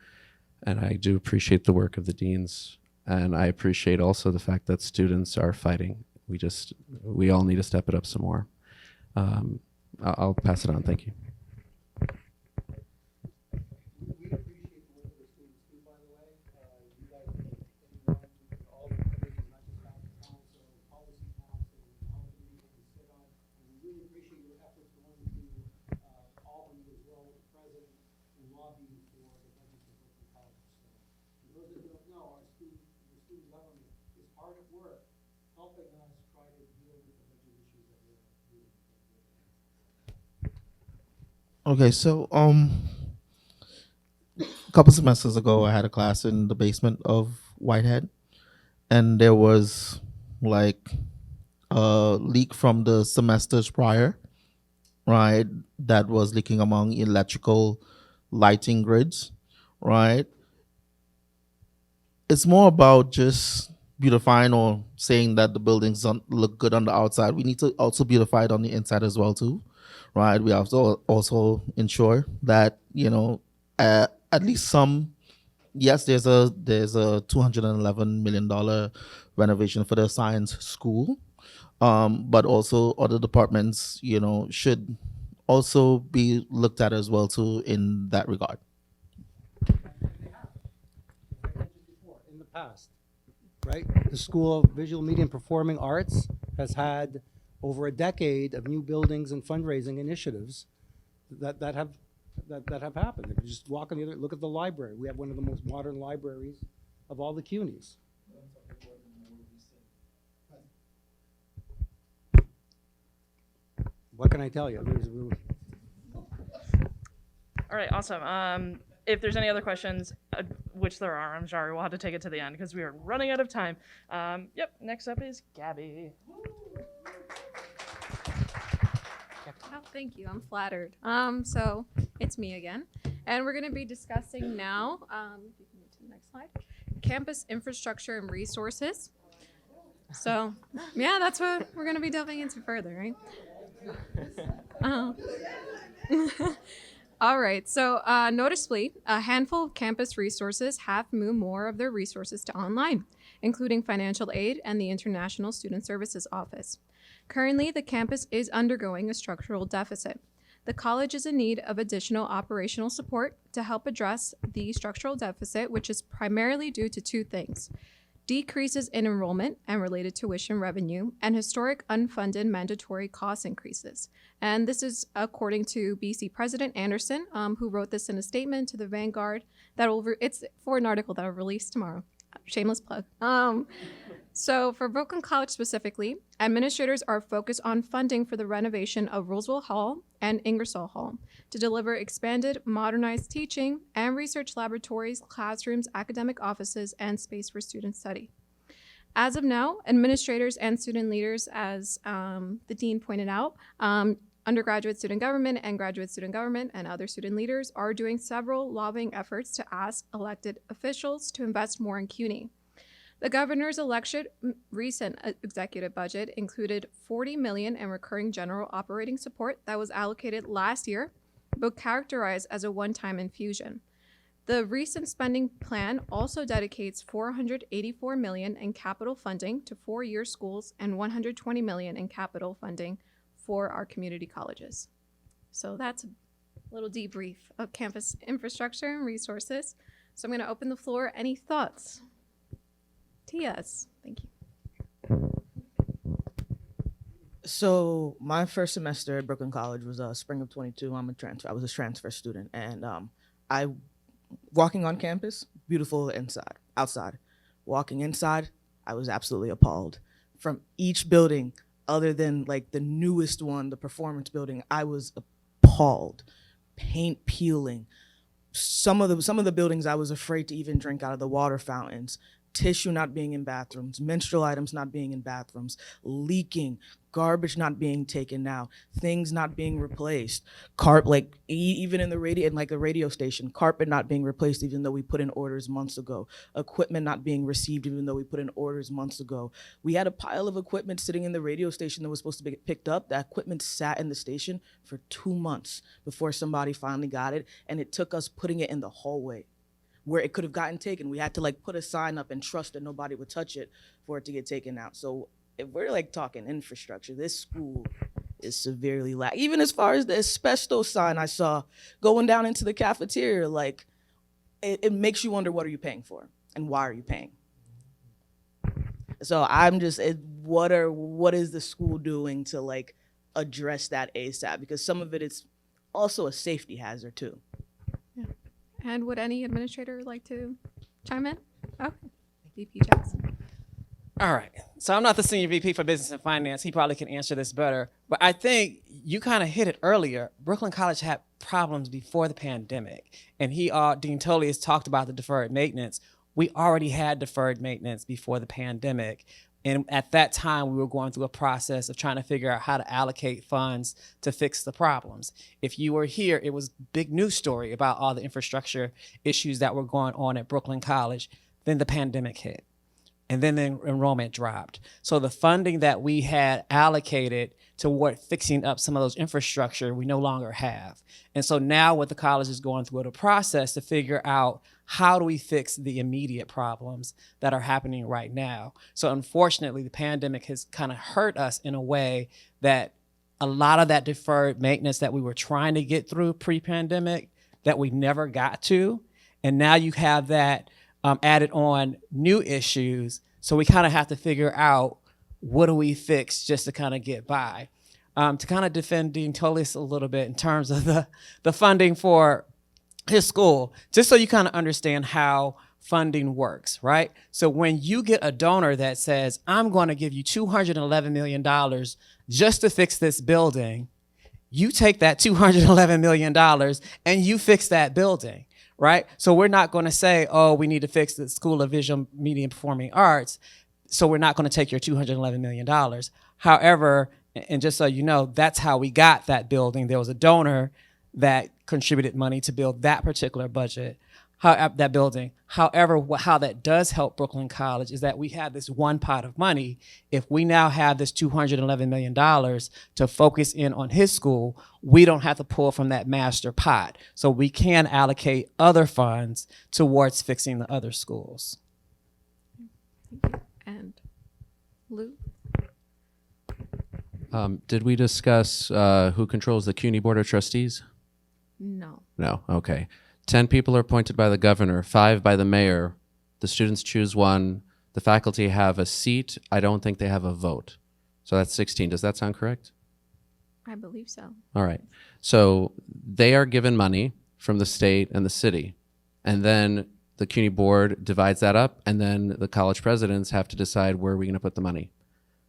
and I do appreciate the work of the deans, and I appreciate also the fact that students are fighting. We all need to step it up some more. I'll pass it on. Thank you. Okay, so a couple semesters ago, I had a class in the basement of Whitehead, and there was like a leak from the semesters prior, right? That was leaking among electrical lighting grids, right? It's more about just beautifying or saying that the buildings don't look good on the outside. We need to also beautify it on the inside as well too, right? We have to also ensure that, you know, at least some, yes, there's a $211 million renovation for the science school, but also other departments, you know, should also be looked at as well too in that regard. In the past, right? The School of Visual Media and Performing Arts has had over a decade of new buildings and fundraising initiatives that have happened. If you just walk on the other, look at the library. We have one of the most modern libraries of all the CUNYs. What can I tell you? All right, awesome. If there's any other questions, which there are, I'm sorry, we'll have to take it to the end because we are running out of time. Yep, next up is Gabby. Oh, thank you. I'm flattered. So it's me again, and we're going to be discussing now. If you can move to the next slide. Campus infrastructure and resources. So, yeah, that's what we're going to be delving into further, right? All right. So, noticeably, a handful of campus resources have moved more of their resources to online, including financial aid and the International Student Services Office. Currently, the campus is undergoing a structural deficit. The college is in need of additional operational support to help address the structural deficit, which is primarily due to two things: decreases in enrollment and related tuition revenue, and historic unfunded mandatory cost increases. And this is according to BC President Anderson, who wrote this in a statement to the Vanguard that it's for an article that will release tomorrow. Shameless plug. So for Brooklyn College specifically, administrators are focused on funding for the renovation of Roosevelt Hall and Ingersoll Hall to deliver expanded, modernized teaching and research laboratories, classrooms, academic offices, and space for student study. As of now, administrators and student leaders, as the dean pointed out, undergraduate student government and graduate student government and other student leaders are doing several lobbying efforts to ask elected officials to invest more in CUNY. The governor's recent executive budget included $40 million in recurring general operating support that was allocated last year, but characterized as a one-time infusion. The recent spending plan also dedicates $484 million in capital funding to four-year schools and $120 million in capital funding for our community colleges. So that's a little debrief of campus infrastructure and resources. So I'm going to open the floor. Any thoughts? Yes, thank you. So my first semester at Brooklyn College was spring of 22. I was a transfer student, and walking on campus, beautiful inside, outside. Walking inside, I was absolutely appalled. From each building, other than like the newest one, the performance building, I was appalled. Paint peeling. Some of the buildings I was afraid to even drink out of the water fountains. tissue not being in bathrooms, menstrual items not being in bathrooms, leaking, garbage not being taken out, things not being replaced, even in the radio station, carpet not being replaced even though we put in orders months ago, equipment not being received even though we put in orders months ago. We had a pile of equipment sitting in the radio station that was supposed to be picked up. That equipment sat in the station for 2 months before somebody finally got it, and it took us putting it in the hallway where it could have gotten taken. We had to put a sign up and trust that nobody would touch it for it to get taken out. So if we're talking infrastructure, this school is severely lacking. Even as far as the asbestos sign I saw going down into the cafeteria, it makes you wonder, what are you paying for and why are you paying? So I'm just, what is the school doing to address that ASAP? Because some of it is also a safety hazard too. And would any administrator like to chime in? Okay, VP Jackson. All right. So I'm not the senior VP for business and finance. He probably can answer this better. But I think you kind of hit it earlier. Brooklyn College had problems before the pandemic. And Dean Tolley has talked about the deferred maintenance. We already had deferred maintenance before the pandemic. And at that time, we were going through a process of trying to figure out how to allocate funds to fix the problems. If you were here, it was a big news story about all the infrastructure issues that were going on at Brooklyn College. Then the pandemic hit, and then the enrollment dropped. So the funding that we had allocated toward fixing up some of those infrastructure, we no longer have. And so now what the college is going through the process to figure out, how do we fix the immediate problems that are happening right now? So unfortunately, the pandemic has kind of hurt us in a way that a lot of that deferred maintenance that we were trying to get through pre-pandemic that we never got to. And now you have that added on new issues. So we kind of have to figure out, what do we fix just to kind of get by? To kind of defend Dean Tolis a little bit in terms of the funding for his school, just so you kind of understand how funding works, right? So when you get a donor that says, I'm going to give you $211 million just to fix this building, you take that $211 million and you fix that building, right? So we're not going to say, oh, we need to fix the School of Visual, Media, and Performing Arts, so we're not going to take your $211 million. However, and just so you know, that's how we got that building. There was a donor that contributed money to build that particular that building. However, how that does help Brooklyn College is that we have this one pot of money. If we now have this $211 million to focus in on his school, we don't have to pull from that master pot. So we can allocate other funds towards fixing the other schools. Thank you. And Lou? Did we discuss who controls the CUNY Board of Trustees? No. No, okay. 10 people are appointed by the governor, 5 by the mayor. The students choose one. The faculty have a seat. I don't think they have a vote. So that's 16. Does that sound correct? I believe so. All right. So they are given money from the state and the city. And then the CUNY board divides that up, and then the college presidents have to decide where we're going to put the money.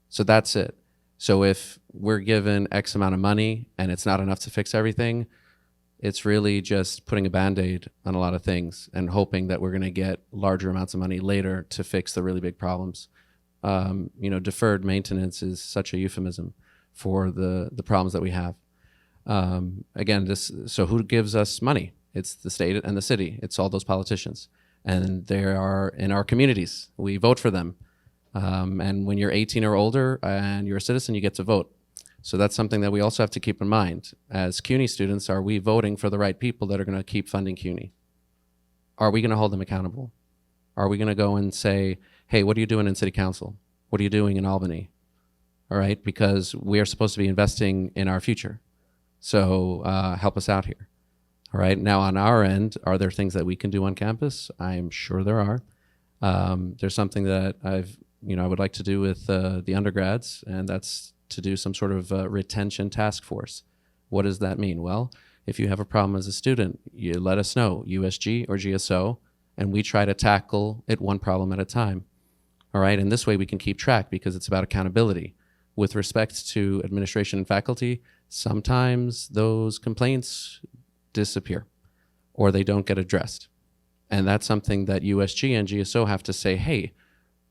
So that's it. So if we're given X amount of money and it's not enough to fix everything, it's really just putting a Band-Aid on a lot of things and hoping that we're going to get larger amounts of money later to fix the really big problems. Deferred maintenance is such a euphemism for the problems that we have. So who gives us money? It's the state and the city. It's all those politicians. And they are in our communities. We vote for them. And when you're 18 or older and you're a citizen, you get to vote. So that's something that we also have to keep in mind. As CUNY students, are we voting for the right people that are going to keep funding CUNY? Are we going to hold them accountable? Are we going to go and say, hey, what are you doing in city council? What are you doing in Albany? All right, because we are supposed to be investing in our future. So help us out here. All right, now on our end, are there things that we can do on campus? I'm sure there are. There's something that I would like to do with the undergrads, and that's to do some sort of retention task force. What does that mean? Well, if you have a problem as a student, you let us know, USG or GSO, and we try to tackle it one problem at a time. All right, and this way we can keep track because it's about accountability. With respect to administration and faculty, sometimes those complaints disappear or they don't get addressed. And that's something that USG and GSO have to say, hey,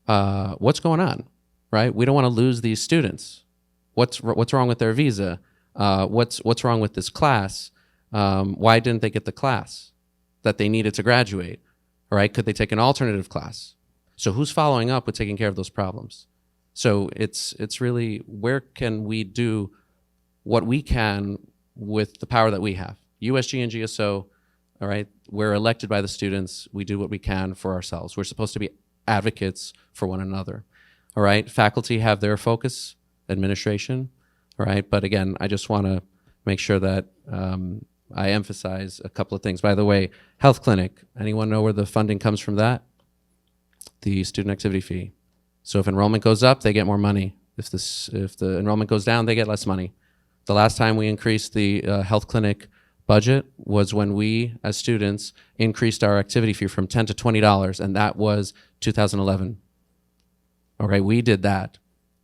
what's going on, right? We don't want to lose these students. What's wrong with their visa? What's wrong with this class? Why didn't they get the class that they needed to graduate? All right, could they take an alternative class? So who's following up with taking care of those problems? So it's really, where can we do what we can with the power that we have? USG and GSO, all right, we're elected by the students. We do what we can for ourselves. We're supposed to be advocates for one another, all right? Faculty have their focus, administration, all right? But again, I just want to make sure that I emphasize a couple of things. By the way, health clinic, anyone know where the funding comes from that? The student activity fee. So if enrollment goes up, they get more money. If the enrollment goes down, they get less money. The last time we increased the health clinic budget was when we, as students, increased our activity fee from $10 to $20, and that was 2011. Okay, we did that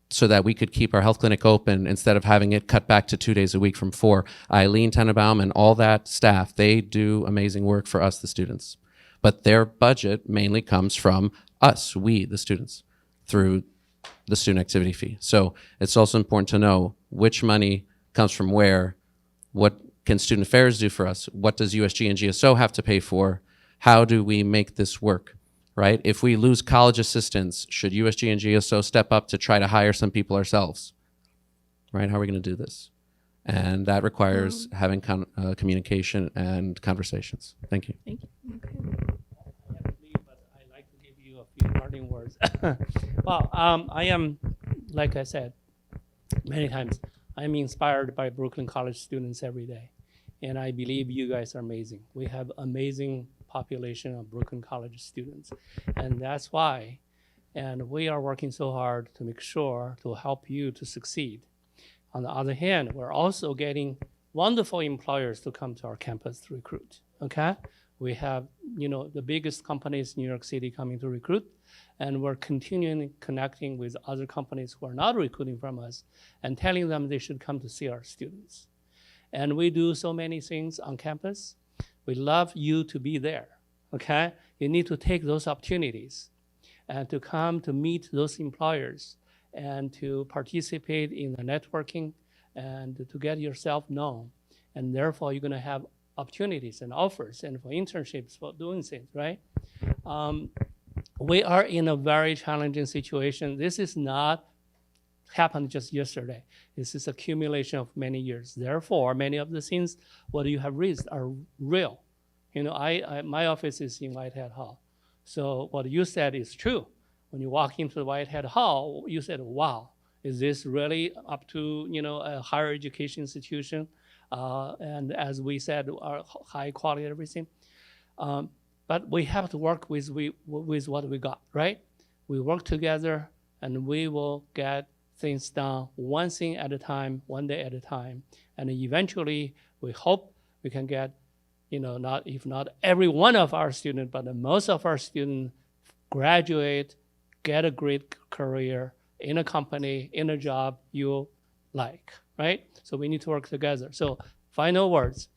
so that we could keep our health clinic open instead of having it cut back to 2 days a week from 4. Eileen Tenenbaum and all that staff, they do amazing work for us, the students. But their budget mainly comes from us, we, the students, through the student activity fee. So it's also important to know which money comes from where, what can student affairs do for us, what does USG and GSO have to pay for, how do we make this work, right? If we lose college assistants, should USG and GSO step up to try to hire some people ourselves, right? How are we going to do this? And that requires having communication and conversations. Thank you. Thank you. Okay. But I'd like to give you a few parting words. Well, I am, like I said many times, I'm inspired by Brooklyn College students every day. And I believe you guys are amazing. We have amazing population of Brooklyn College students. And that's why, and we are working so hard to make sure to help you to succeed. On the other hand, we're also getting wonderful employers to come to our campus to recruit, okay? We have, the biggest companies in New York City coming to recruit, and we're continuing connecting with other companies who are not recruiting from us and telling them they should come to see our students. And we do so many things on campus. We love you to be there, okay? You need to take those opportunities and to come to meet those employers and to participate in the networking and to get yourself known. And therefore, you're gonna have opportunities and offers and for internships for doing things, right? We are in a very challenging situation. This is not happened just yesterday. This is accumulation of many years. Therefore, many of the things what you have raised are real. My office is in Whitehead Hall. So what you said is true. When you walk into the Whitehead Hall, you said, wow, is this really up to a higher education institution? And as we said, our high quality and everything. But we have to work with what we got, right? We work together and we will get things done one thing at a time, one day at a time. And eventually, we hope we can get, if not every one of our students, but most of our students graduate, get a great career in a company, in a job you like, right? So we need to work together. So final words.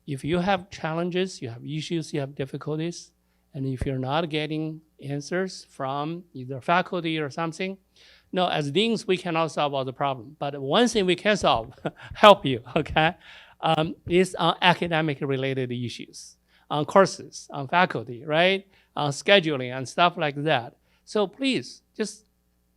If you have challenges, you have issues, you have difficulties, and if you're not getting answers from either faculty or something, no, as deans, we cannot solve all the problem. But one thing we can solve, help you, okay, is on academic related issues, on courses, on faculty, right? On scheduling and stuff like that. So please, just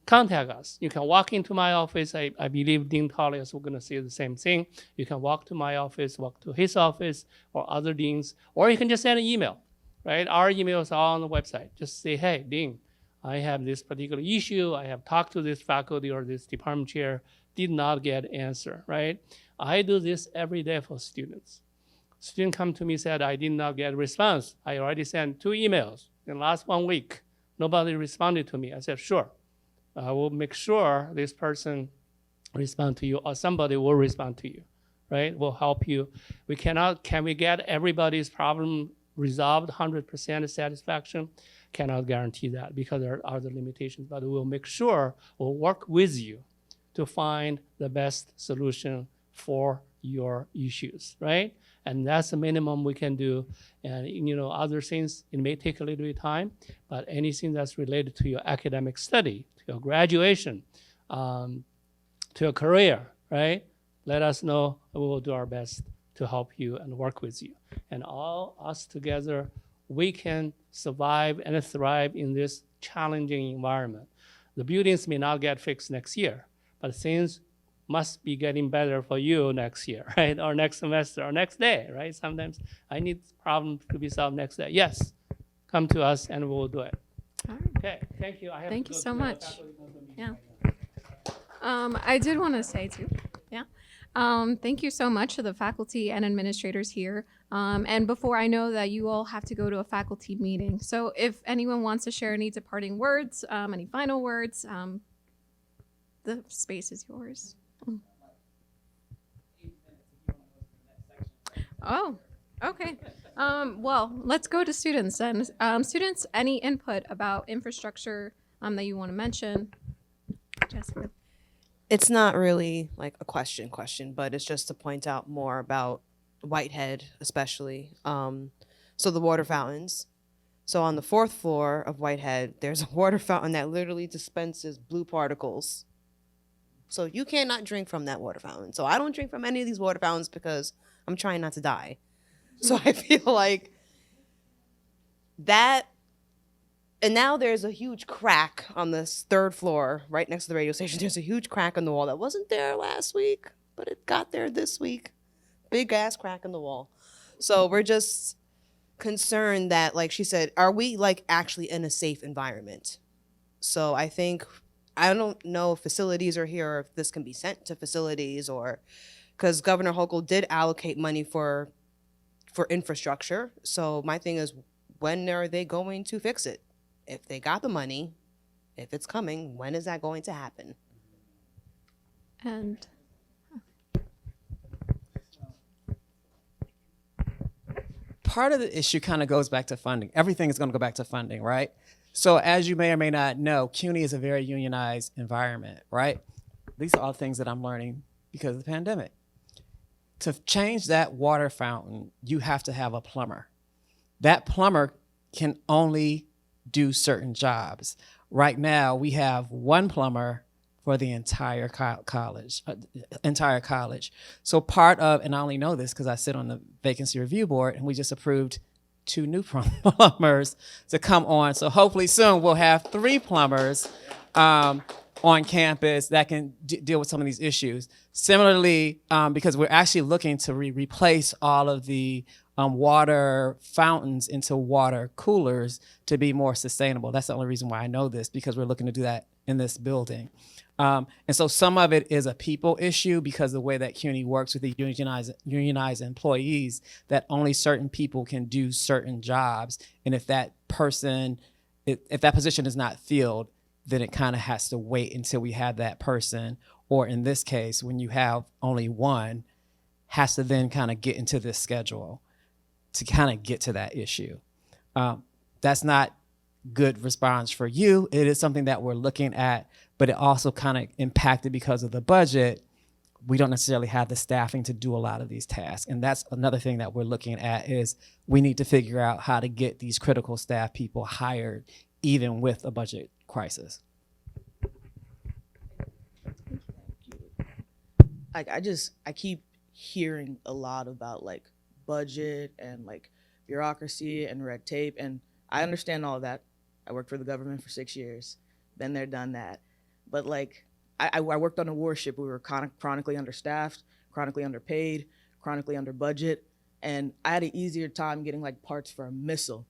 contact us. You can walk into my office. I believe Dean Tolias will gonna say the same thing. You can walk to my office, walk to his office, or other deans, or you can just send an email, right? Our emails are on the website. Just say, hey, Dean, I have this particular issue. I have talked to this faculty or this department chair, did not get answer, right? I do this every day for students. Student come to me, said, I did not get a response. I already sent 2 emails in the last 1 week. Nobody responded to me. I said, sure. I will make sure this person respond to you or somebody will respond to you, right? We'll help you. Can we get everybody's problem resolved 100% satisfaction? Cannot guarantee that because there are other limitations, but we'll make sure we'll work with you to find the best solution for your issues, right? And that's the minimum we can do. And other things, it may take a little bit of time, but anything that's related to your academic study, to your graduation, to your career, right? Let us know, and we will do our best to help you and work with you. And all us together, we can survive and thrive in this challenging environment. The buildings may not get fixed next year, but things must be getting better for you next year, right? Or next semester, or next day, right? Sometimes I need problems to be solved next day. Yes, come to us and we'll do it. All right. Okay, thank you. Thank you so much. Yeah. I did want to say too, yeah. Thank you so much to the faculty and administrators here. And before, I know that you all have to go to a faculty meeting. So if anyone wants to share any departing words, any final words, the space is yours. Oh, okay. Well, let's go to students then. Students, any input about infrastructure that you want to mention? Jessica. It's not really like a question, but it's just to point out more about Whitehead, especially. So the water fountains. So on the 4th floor of Whitehead, there's a water fountain that literally dispenses blue particles. So you cannot drink from that water fountain. So I don't drink from any of these water fountains because I'm trying not to die. So I feel like that. And now there's a huge crack on this 3rd floor right next to the radio station. There's a huge crack in the wall that wasn't there last week, but it got there this week. Big ass crack in the wall. So we're just concerned that, like she said, are we like actually in a safe environment? So I think, I don't know if facilities are here or if this can be sent to facilities, or because Governor Hochul did allocate money for infrastructure. So my thing is, when are they going to fix it? If they got the money, if it's coming, when is that going to happen? And part of the issue kind of goes back to funding. Everything is going to go back to funding, right? So as you may or may not know, CUNY is a very unionized environment, right? These are all things that I'm learning because of the pandemic. To change that water fountain, you have to have a plumber. That plumber can only do certain jobs. Right now, we have one plumber for the entire college. So part of, and I only know this because I sit on the vacancy review board, and we just approved 2 new plumbers to come on. So hopefully soon we'll have 3 plumbers on campus that can deal with some of these issues. Similarly, because we're actually looking to replace all of the water fountains into water coolers to be more sustainable. That's the only reason why I know this, because we're looking to do that in this building. And so some of it is a people issue because the way that CUNY works with the unionized employees, that only certain people can do certain jobs. And if that person, if that position is not filled, then it kind of has to wait until we have that person. Or in this case, when you have only one, has to then kind of get into this schedule to kind of get to that issue. That's not good response for you. It is something that we're looking at, but it also kind of impacted because of the budget. We don't necessarily have the staffing to do a lot of these tasks. And that's another thing that we're looking at, is we need to figure out how to get these critical staff people hired, even with a budget crisis. I keep hearing a lot about like budget and like bureaucracy and red tape, and I understand all of that. I worked for the government for 6 years, been there, done that. But like, I worked on a warship. We were chronically understaffed, chronically underpaid, chronically under budget, and I had an easier time getting like parts for a missile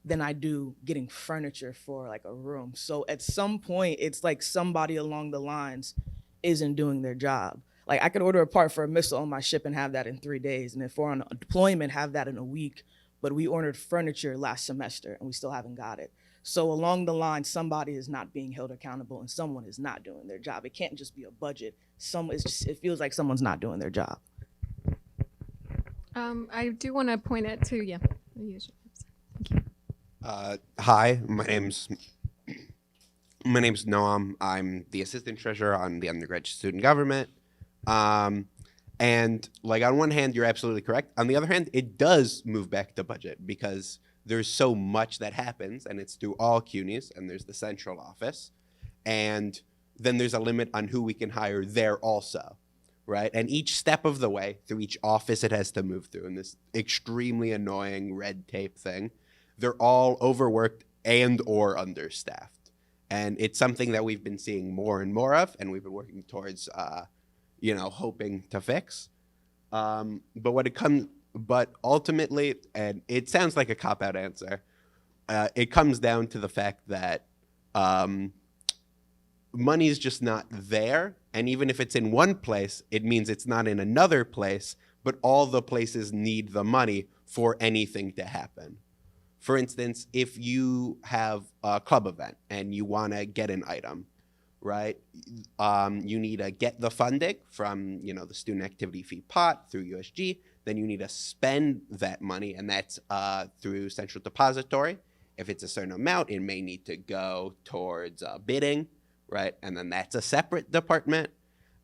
than I do getting furniture for like a room. So at some point, it's like somebody along the lines isn't doing their job. Like, I could order a part for a missile on my ship and have that in 3 days, and if we're on a deployment, have that in a week. But we ordered furniture last semester and we still haven't got it. So along the line, somebody is not being held accountable and someone is not doing their job. It can't just be a budget. It feels like someone's not doing their job. I do want to point it to, yeah. Thank you. Hi, my name's Noam. I'm the assistant treasurer on the undergraduate student government. And like on one hand, you're absolutely correct. On the other hand, it does move back the budget because there's so much that happens, and it's through all CUNYs, and there's the central office, and then there's a limit on who we can hire there also, right? And each step of the way through each office it has to move through, and this extremely annoying red tape thing, they're all overworked and or understaffed. And it's something that we've been seeing more and more of, and we've been working towards, hoping to fix. But ultimately, and it sounds like a cop-out answer, it comes down to the fact that money is just not there. And even if it's in one place, it means it's not in another place, but all the places need the money for anything to happen. For instance, if you have a club event and you want to get an item, right? You need to get the funding from, the student activity fee pot through USG. Then you need to spend that money, and that's through central depository. If it's a certain amount, it may need to go towards bidding, right? And then that's a separate department.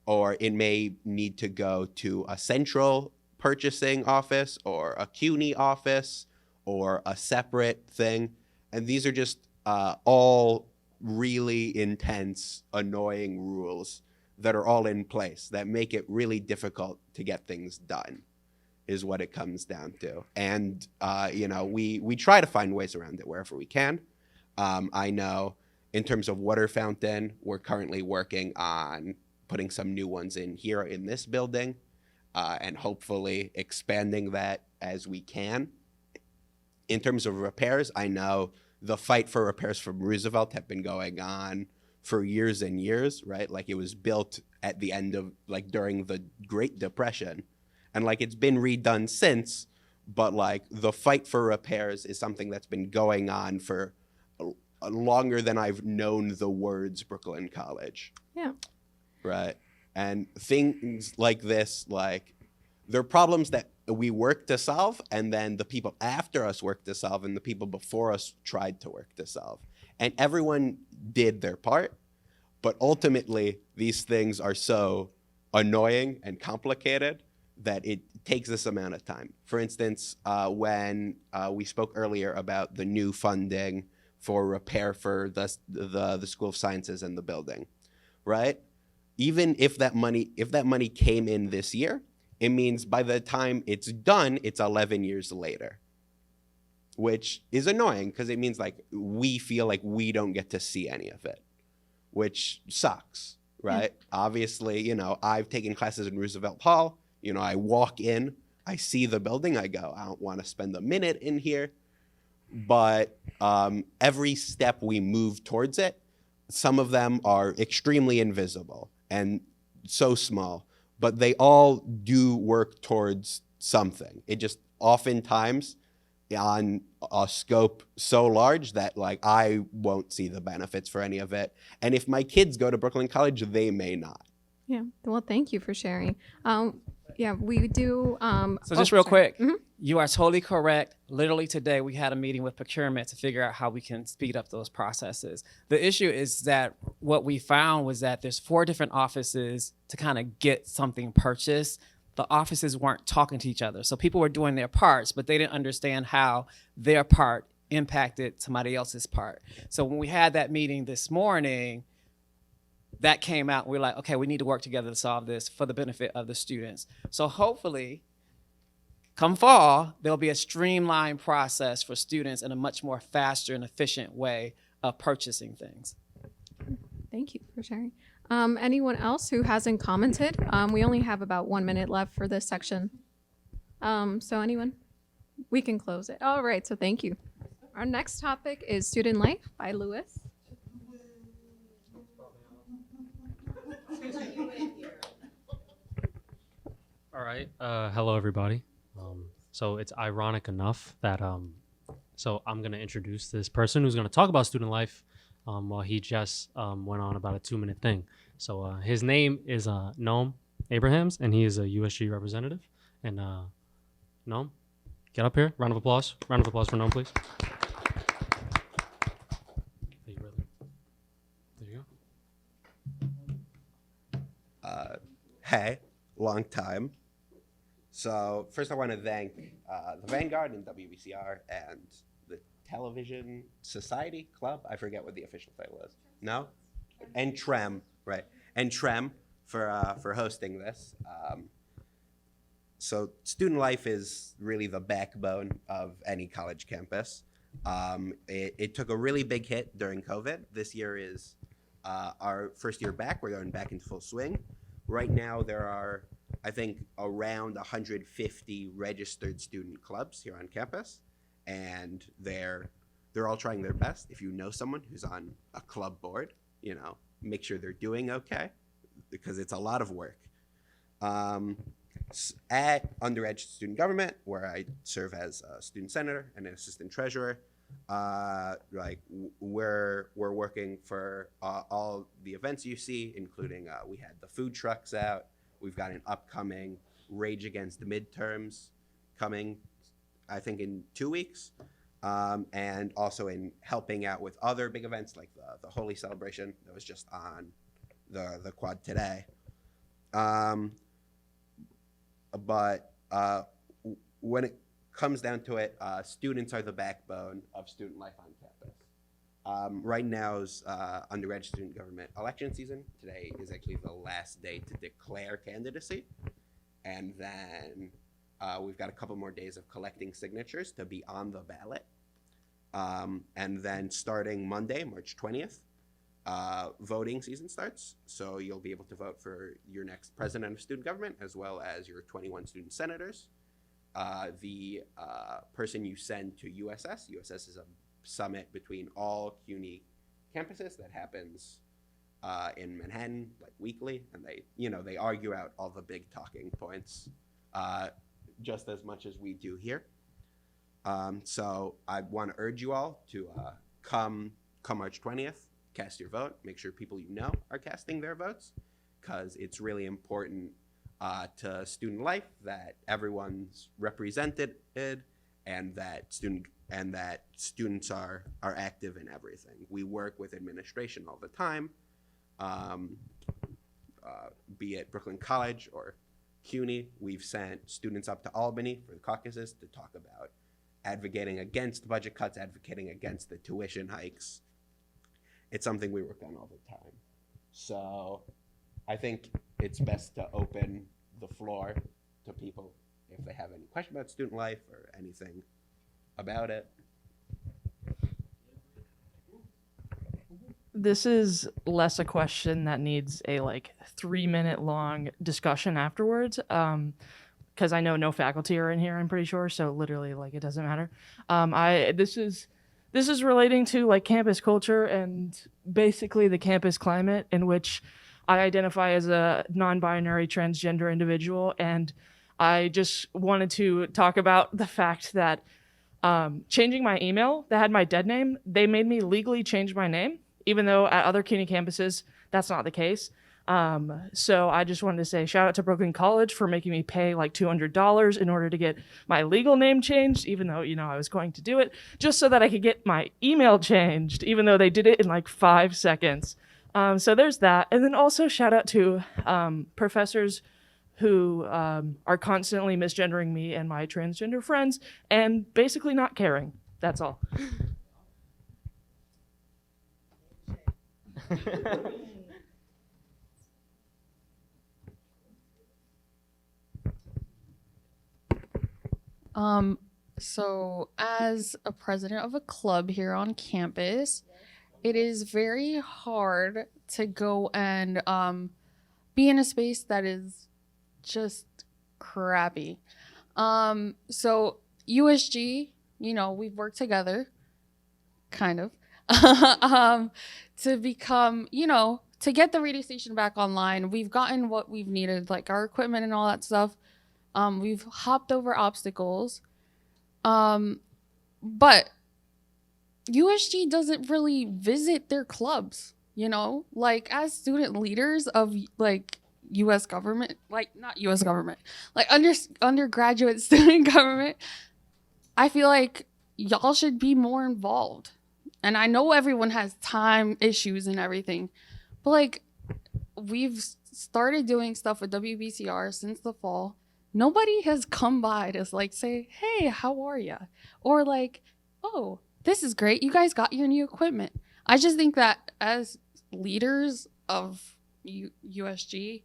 Or it may need to go to a central purchasing office or a CUNY office or a separate thing. And these are just all really intense, annoying rules that are all in place that make it really difficult to get things done, is what it comes down to. And, we try to find ways around it wherever we can. I know in terms of water fountain, we're currently working on putting some new ones in here in this building, and hopefully expanding that as we can. In terms of repairs, I know the fight for repairs from Roosevelt have been going on for years and years, right? Like it was built at the end of, during the Great Depression. And it's been redone since, but the fight for repairs is something that's been going on for longer than I've known the words Brooklyn College. Yeah. Right. And things like this, they're problems that we work to solve, and then the people after us work to solve, and the people before us tried to work to solve. And everyone did their part, but ultimately these things are so annoying and complicated that it takes this amount of time. For instance, when we spoke earlier about the new funding for repair for the School of Sciences and the building, right? Even if that money came in this year, it means by the time it's done, it's 11 years later, which is annoying because it means we feel like we don't get to see any of it, which sucks, right? Yeah. Obviously, I've taken classes in Roosevelt Hall. I walk in, I see the building, I go, I don't want to spend a minute in here. But every step we move towards it, some of them are extremely invisible and so small, but they all do work towards something. It just oftentimes on a scope so large that I won't see the benefits for any of it. And if my kids go to Brooklyn College, they may not. Yeah. Well, thank you for sharing. Yeah, we do. So just real quick, Mm-hmm. You are totally correct. Literally today, we had a meeting with procurement to figure out how we can speed up those processes. The issue is that what we found was that there's 4 different offices to kind of get something purchased. The offices weren't talking to each other. So people were doing their parts, but they didn't understand how their part impacted somebody else's part. So when we had that meeting this morning, that came out. We're like, okay, we need to work together to solve this for the benefit of the students. So hopefully, come fall, there'll be a streamlined process for students in a much more faster and efficient way of purchasing things. Thank you for sharing. Anyone else who hasn't commented? We only have about 1 minute left for this section. So anyone? We can close it. All right, so thank you. Our next topic is Student Life by Lewis. All right. Hello, everybody. So it's ironic enough that so I'm going to introduce this person who's going to talk about student life while he just went on about a 2-minute thing. So his name is Noam Abrahams, and he is a USG representative. And Noam, get up here. Round of applause. Round of applause for Noam, please. There you go. Hey, long time. So first I want to thank the Vanguard and WBCR and the Television Society Club. I forget what the official title is. No? And TREM, right. And TREM for hosting this. So student life is really the backbone of any college campus. It took a really big hit during COVID. This year is our first year back. We're going back into full swing. Right now there are, I think, around 150 registered student clubs here on campus, and they're all trying their best. If you know someone who's on a club board, you know, make sure they're doing okay, because it's a lot of work. At undergrad student government, where I serve as a student senator and an assistant treasurer, we're working for all the events you see, including we had the food trucks out. We've got an upcoming Rage Against the Midterms coming, I think, in 2 weeks, and also in helping out with other big events like the Holy Celebration that was just on the quad today. But when it comes down to it, students are the backbone of student life on campus. Right now's undergraduate student government election season. Today is actually the last day to declare candidacy. And then we've got a couple more days of collecting signatures to be on the ballot. And then starting Monday, March 20th, voting season starts. So you'll be able to vote for your next president of student government, as well as your 21 student senators. The person you send to USS is a summit between all CUNY campuses that happens in Manhattan, like weekly, and they argue out all the big talking points just as much as we do here. So I want to urge you all to come March 20th, cast your vote. Make sure people you know are casting their votes, because it's really important to student life that everyone's represented and that students are active in everything. We work with administration all the time, be it Brooklyn College or CUNY. We've sent students up to Albany for the caucuses to talk about advocating against budget cuts, advocating against the tuition hikes. It's something we work on all the time. So I think it's best to open the floor to people if they have any question about student life or anything about it. This is less a question that needs a 3-minute long discussion afterwards, because I know no faculty are in here, I'm pretty sure, so literally it doesn't matter. This is relating to campus culture and basically the campus climate, in which I identify as a non-binary transgender individual, and I just wanted to talk about the fact that changing my email that had my dead name, they made me legally change my name, even though at other CUNY campuses that's not the case. So I just wanted to say shout out to Brooklyn College for making me pay $200 in order to get my legal name changed, even though, I was going to do it, just so that I could get my email changed, even though they did it in 5 seconds. So there's that. And then also shout out to professors who are constantly misgendering me and my transgender friends and basically not caring. That's all. So as a president of a club here on campus, it is very hard to go and be in a space that is just crappy. So USG, we've worked together, kind of, to become, to get the radio station back online. We've gotten what we've needed, our equipment and all that stuff. We've hopped over obstacles. But USG doesn't really visit their clubs, as student leaders of US government, not US government, undergraduate student government. I feel like y'all should be more involved. And I know everyone has time issues and everything, but we've started doing stuff with WBCR since the fall. nobody has come by to like say, hey, how are ya? Or like, oh, this is great. You guys got your new equipment. I just think that as leaders of USG,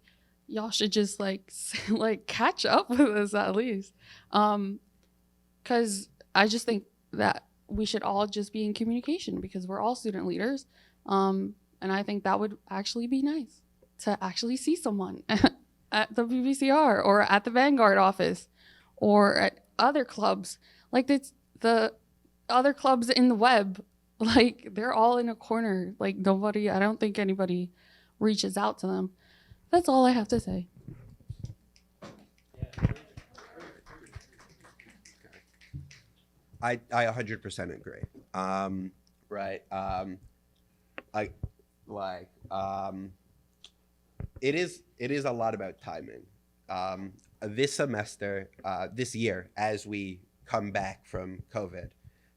y'all should just like like catch up with us at least. Because I just think that we should all just be in communication because we're all student leaders. And I think that would actually be nice to actually see someone at the WBCR or at the Vanguard office or at other clubs. Like it's the other clubs in the web, like they're all in a corner. Like I don't think anybody reaches out to them. That's all I have to say. I 100% agree. Right. It is a lot about timing. This semester, this year, as we come back from COVID,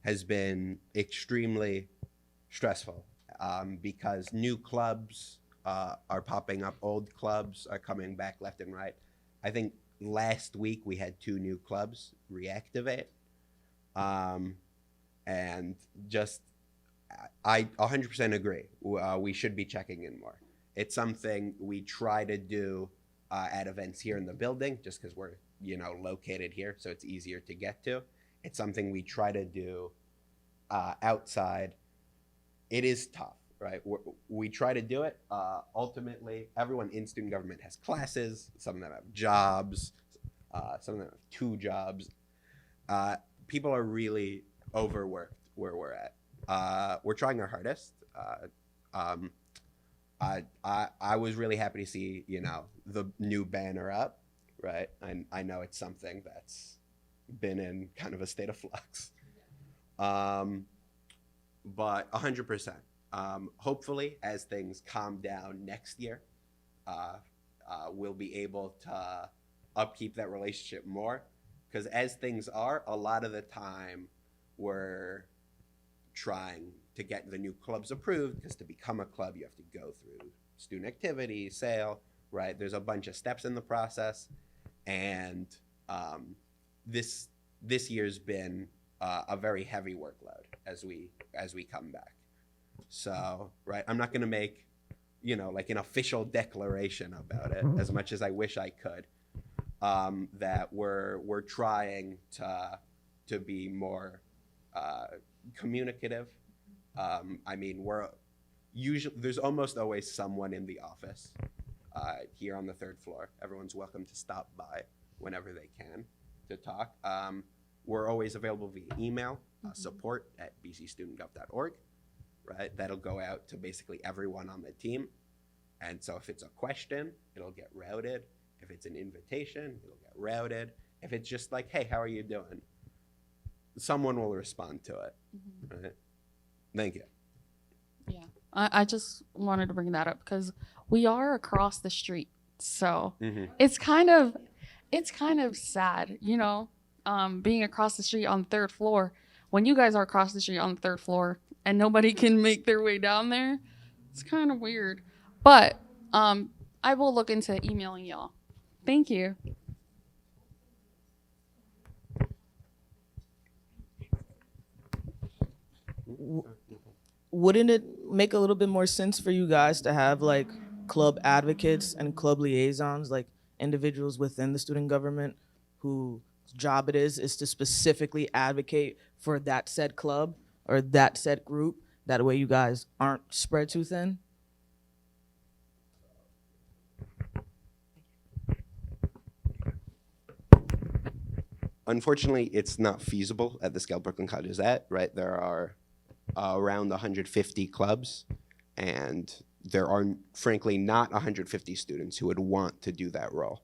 has been extremely stressful because new clubs are popping up, old clubs are coming back left and right. I think last week we had 2 new clubs reactivate. And just, I 100% agree. We should be checking in more. It's something we try to do at events here in the building, just because we're, located here, so it's easier to get to. It's something we try to do outside. It is tough, right? We try to do it. Ultimately, everyone in student government has classes. Some of them have jobs. Some of them have 2 jobs. People are really overworked where we're at. We're trying our hardest. I was really happy to see, the new banner up, right? And I know it's something that's been in kind of a state of flux. But 100%. Hopefully, as things calm down next year, we'll be able to upkeep that relationship more. Because as things are, a lot of the time we're trying to get the new clubs approved, because to become a club, you have to go through student activity, sale, right? There's a bunch of steps in the process. And this year's been a very heavy workload as we come back. So, right, I'm not going to make, like an official declaration about it, as much as I wish I could. That we're trying to be more communicative. I mean, there's almost always someone in the office here on the 3rd floor. Everyone's welcome to stop by whenever they can to talk. We're always available via email, support@bcstudentgov.org, right? That'll go out to basically everyone on the team. And so if it's a question, it'll get routed. If it's an invitation, it'll get routed. If it's just like, hey, how are you doing? Someone will respond to it. Right? Thank you. Yeah, I just wanted to bring that up because we are across the street. So it's kind of sad, being across the street on the 3rd floor when you guys are across the street on the 3rd floor and nobody can make their way down there. It's kind of weird. But I will look into emailing y'all. Thank you. Wouldn't it make a little bit more sense for you guys to have like club advocates and club liaisons, like individuals within the student government whose job it is to specifically advocate for that said club or that said group? That way you guys aren't spread too thin. Unfortunately, it's not feasible at the scale Brooklyn College is at, right? There are around 150 clubs, and there are, frankly, not 150 students who would want to do that role,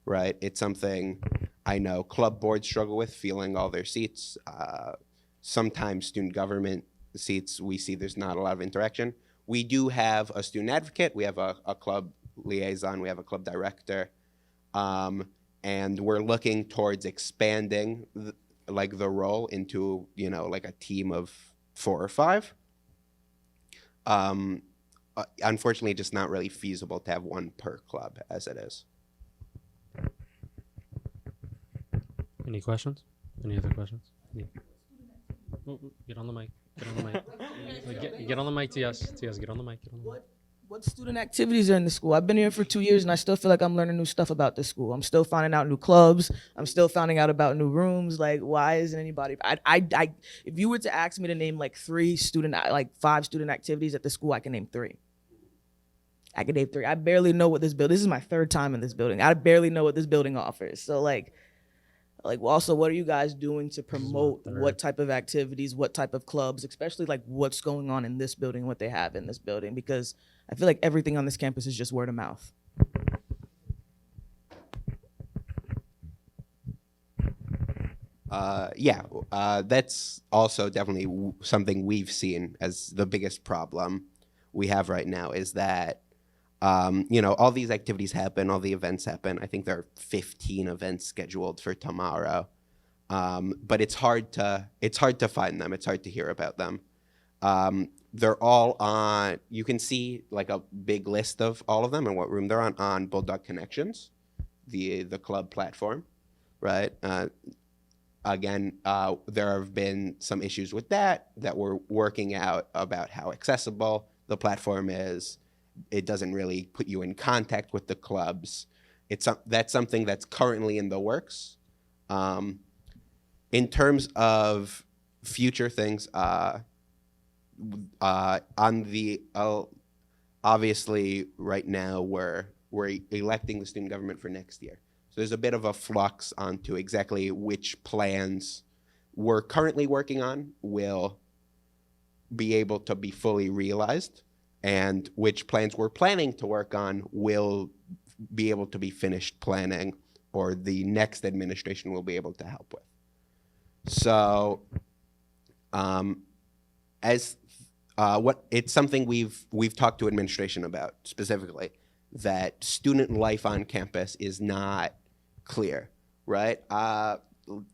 right? It's something I know club boards struggle with, filling all their seats. Sometimes student government seats, we see there's not a lot of interaction. We do have a student advocate. We have a club liaison. We have a club director. And we're looking towards expanding the role into, like a team of 4 or 5. Unfortunately, just not really feasible to have one per club as it is. Any questions? Any other questions? Get on the mic. Get on the mic. Get on the mic, TS. TS, get on the mic. Get on the mic. What student activities are in the school? I've been here for 2 years and I still feel like I'm learning new stuff about this school. I'm still finding out new clubs. I'm still finding out about new rooms. Like, why isn't anybody? If you were to ask me to name like 5 student activities at the school, I can name 3. I can name 3. I barely know what this building. This is my 3rd time in this building. I barely know what this building offers. So like also, what are you guys doing to promote what type of activities, what type of clubs, especially like what's going on in this building, what they have in this building? Because I feel like everything on this campus is just word of mouth. That's also definitely something we've seen as the biggest problem we have right now is that, all these activities happen, all the events happen. I think there are 15 events scheduled for tomorrow, but it's hard to find them. It's hard to hear about them. They're all on, you can see like a big list of all of them and what room they're on Bulldog Connections, the club platform, right? Again, there have been some issues with that we're working out about how accessible the platform is. It doesn't really put you in contact with the clubs. That's something that's currently in the works. In terms of future things, obviously right now we're electing the student government for next year. So there's a bit of a flux onto exactly which plans we're currently working on will be able to be fully realized, and which plans we're planning to work on will be able to be finished planning, or the next administration will be able to help with. So, it's something we've talked to administration about specifically, that student life on campus is not clear, right?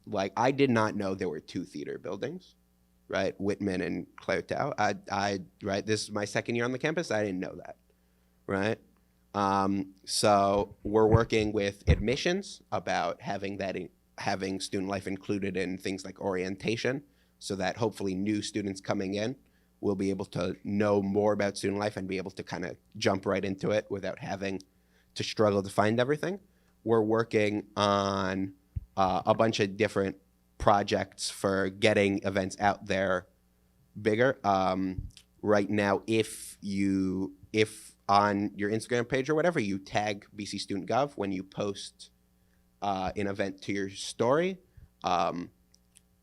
Like I did not know there were 2 theater buildings, right? Whitman and Clairetown. Right, this is my 2nd year on the campus. I didn't know that, right? So we're working with admissions about having student life included in things like orientation, so that hopefully new students coming in will be able to know more about student life and be able to kind of jump right into it without having to struggle to find everything. We're working on a bunch of different projects for getting events out there bigger. Right now, if on your Instagram page or whatever, you tag BC Student Gov when you post an event to your story,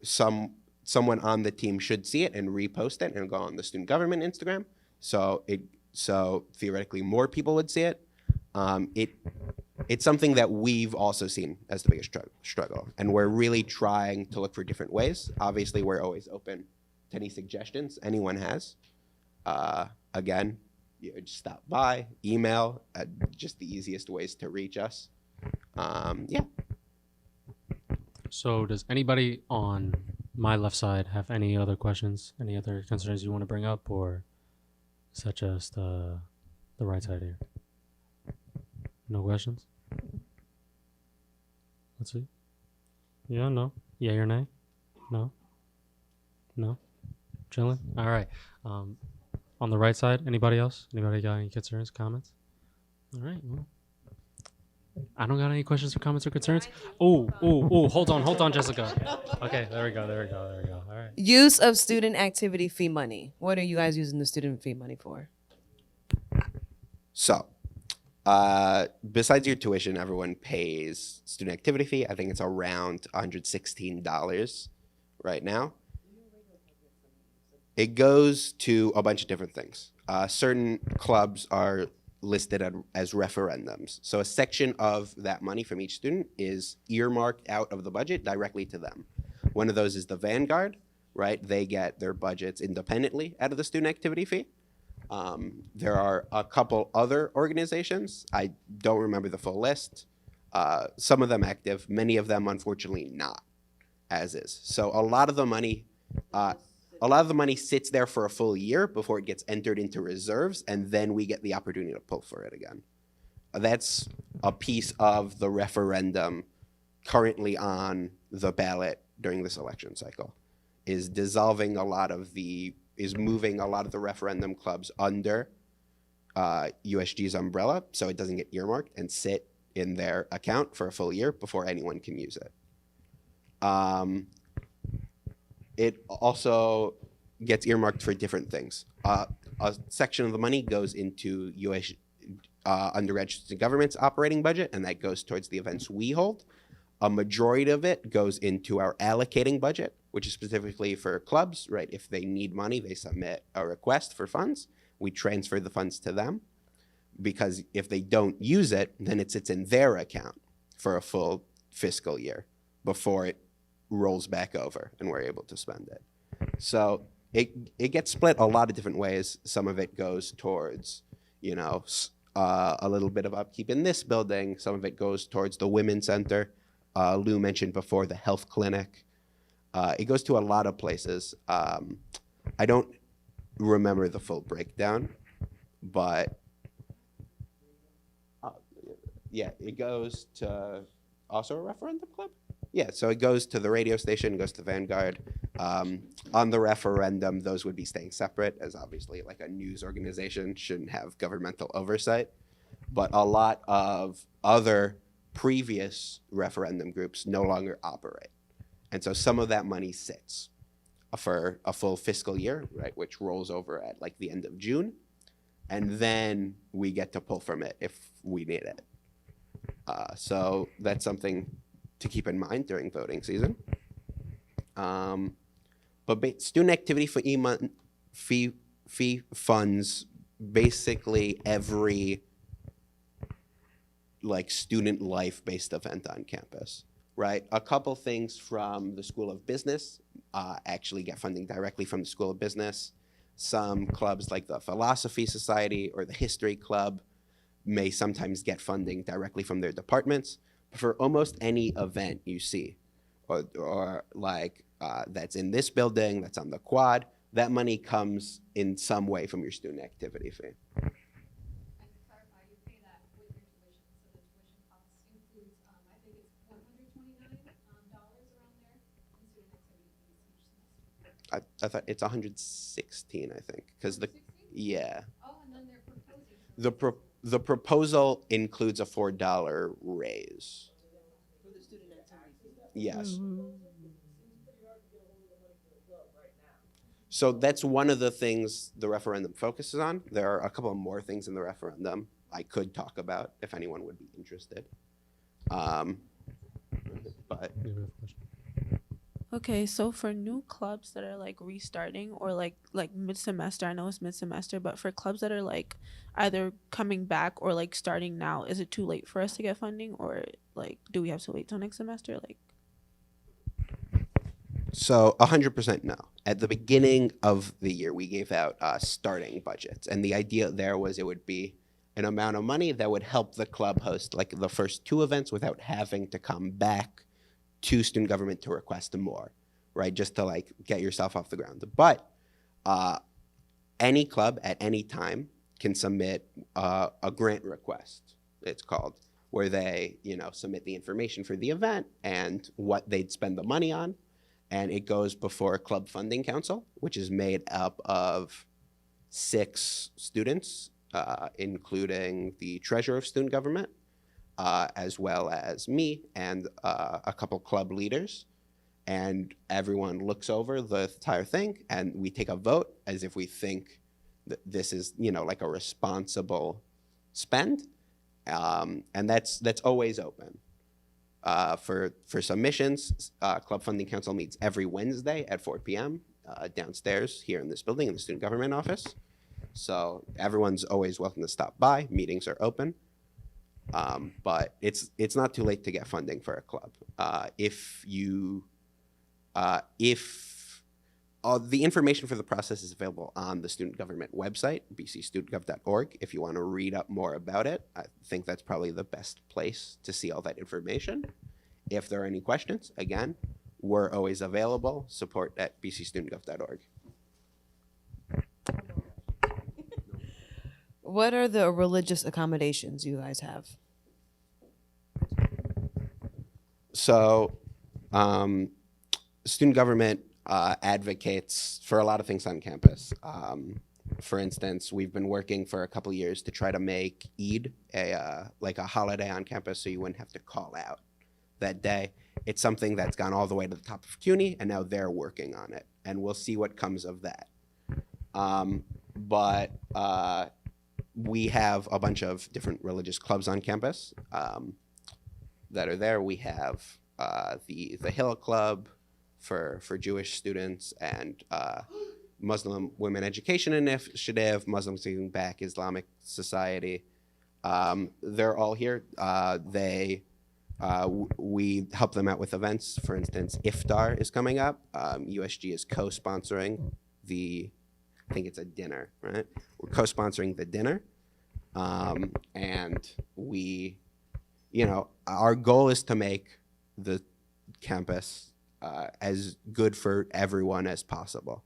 someone on the team should see it and repost it and go on the student government Instagram. So theoretically more people would see it. It's something that we've also seen as the biggest struggle, and we're really trying to look for different ways. Obviously, we're always open to any suggestions anyone has. Again, just stop by, email, just the easiest ways to reach us. Yeah. So does anybody on my left side have any other questions, any other concerns you want to bring up, or is that just the right side here? No questions? Let's see. Yeah, no. Yeah or nay? No? No? Chilling? All right. On the right side, anybody else? Anybody got any concerns, comments? All right. Well, I don't got any questions or comments or concerns. Oh, hold on, Jessica. Okay, there we go. All right. Use of student activity fee money. What are you guys using the student fee money for? So, besides your tuition, everyone pays student activity fee. I think it's around $116 right now. It goes to a bunch of different things. Certain clubs are listed as referendums. So a section of that money from each student is earmarked out of the budget directly to them. One of those is the Vanguard, right? They get their budgets independently out of the student activity fee. There are a couple other organizations. I don't remember the full list. Some of them active, many of them unfortunately not, as is. So a lot of the money sits there for a full year before it gets entered into reserves, and then we get the opportunity to pull for it again. That's a piece of the referendum currently on the ballot during this election cycle, is dissolving a lot of the, is moving a lot of the referendum clubs under USG's umbrella so it doesn't get earmarked and sit in their account for a full year before anyone can use it. It also gets earmarked for different things. A section of the money goes into undergraduate student government's operating budget, and that goes towards the events we hold. A majority of it goes into our allocating budget, which is specifically for clubs, right? If they need money, they submit a request for funds. We transfer the funds to them, because if they don't use it, then it sits in their account for a full fiscal year before it rolls back over and we're able to spend it. So it gets split a lot of different ways. Some of it goes towards, you know, a little bit of upkeep in this building. Some of it goes towards the Women's Center. Lou mentioned before the health clinic. It goes to a lot of places. I don't remember the full breakdown, but yeah, it goes to also a referendum club. Yeah, so it goes to the radio station, goes to Vanguard. On the referendum, those would be staying separate, as obviously like a news organization shouldn't have governmental oversight. But a lot of other previous referendum groups no longer operate. And so some of that money sits for a full fiscal year, right, which rolls over at like the end of June. And then we get to pull from it if we need it. So that's something to keep in mind during voting season. But student activity for fee funds basically every like student life based event on campus, right? A couple things from the School of Business actually get funding directly from the School of Business. Some clubs like the Philosophy Society or the History Club may sometimes get funding directly from their departments. For almost any event you see, or like that's in this building, that's on the quad, that money comes in some way from your student activity fee. I thought it's 116, I think, because yeah. Oh, and then they're proposing. The proposal includes a $4 raise. For the student activity. Yes. So that's one of the things the referendum focuses on. There are a couple of more things in the referendum I could talk about if anyone would be interested. But okay, so for new clubs that are like restarting or like mid-semester, I know it's mid-semester, but for clubs that are like either coming back or like starting now, is it too late for us to get funding, or like do we have to wait till next semester? Like, so 100% no. At the beginning of the year, we gave out starting budgets, and the idea there was it would be an amount of money that would help the club host like the first 2 events without having to come back to student government to request more, right? Just to like get yourself off the ground. But any club at any time can submit a grant request, it's called, where they, you know, submit the information for the event and what they'd spend the money on. And it goes before a club funding council, which is made up of 6 students, including the treasurer of student government, as well as me and a couple club leaders. And everyone looks over the entire thing, and we take a vote as if we think that this is, you know, like a responsible spend. And that's always open. For submissions, Club Funding Council meets every Wednesday at 4 p.m. Downstairs here in this building in the Student Government Office. So everyone's always welcome to stop by. Meetings are open. But it's not too late to get funding for a club. The information for the process is available on the student government website, bcstudentgov.org. If you want to read up more about it, I think that's probably the best place to see all that information. If there are any questions, again, we're always available. Support at bcstudentgov.org. What are the religious accommodations you guys have? So Student government advocates for a lot of things on campus. For instance, we've been working for a couple of years to try to make Eid like a holiday on campus, so you wouldn't have to call out that day. It's something that's gone all the way to the top of CUNY, and now they're working on it, and we'll see what comes of that. But we have a bunch of different religious clubs on campus that are there. We have the Hill Club for Jewish students, and Muslim Women Education Initiative, Muslims Giving Back, Islamic Society. They're all here. We help them out with events. For instance, Iftar is coming up. USG is co-sponsoring I think it's a dinner, right? We're co-sponsoring the dinner. And our goal is to make the campus as good for everyone as possible.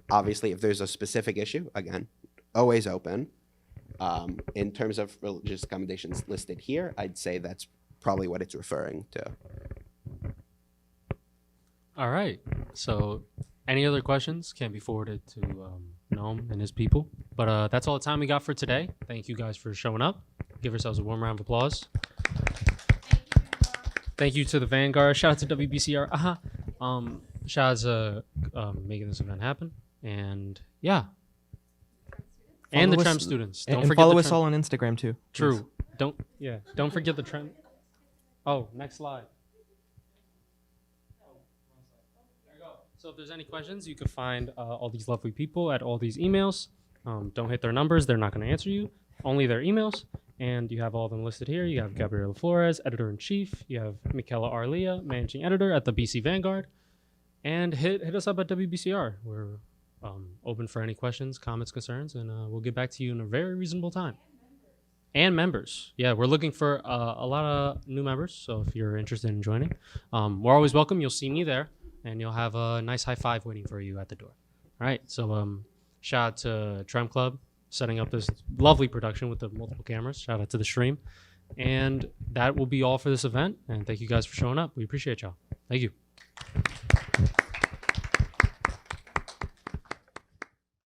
Obviously, if there's a specific issue, again, always open. In terms of religious accommodations listed here, I'd say that's probably what it's referring to. All right. So any other questions can be forwarded to Noam and his people. But that's all the time we got for today. Thank you guys for showing up. Give yourselves a warm round of applause. Thank you to the Vanguard. Shout out to WBCR. Shout out to making this event happen. And yeah. And the Trem students. Don't forget follow the us Trem. all on Instagram too. True. Don't forget the Trem. Oh, next slide. There you go. So if there's any questions, you can find all these lovely people at all these emails. Don't hit their numbers. They're not going to answer you. Only their emails. And you have all of them listed here. You have Gabriela Flores, editor-in-chief. You have Michaela Arlia, managing editor at the BC Vanguard. And hit us up at WBCR. We're open for any questions, comments, concerns, and we'll get back to you in a very reasonable time. And members. Yeah, we're looking for a lot of new members, so if you're interested in joining, we're always welcome. You'll see me there, and you'll have a nice high five waiting for you at the door. All right, so shout out to Trem Club setting up this lovely production with the multiple cameras. Shout out to the stream. And that will be all for this event, and thank you guys for showing up. We appreciate y'all. Thank you.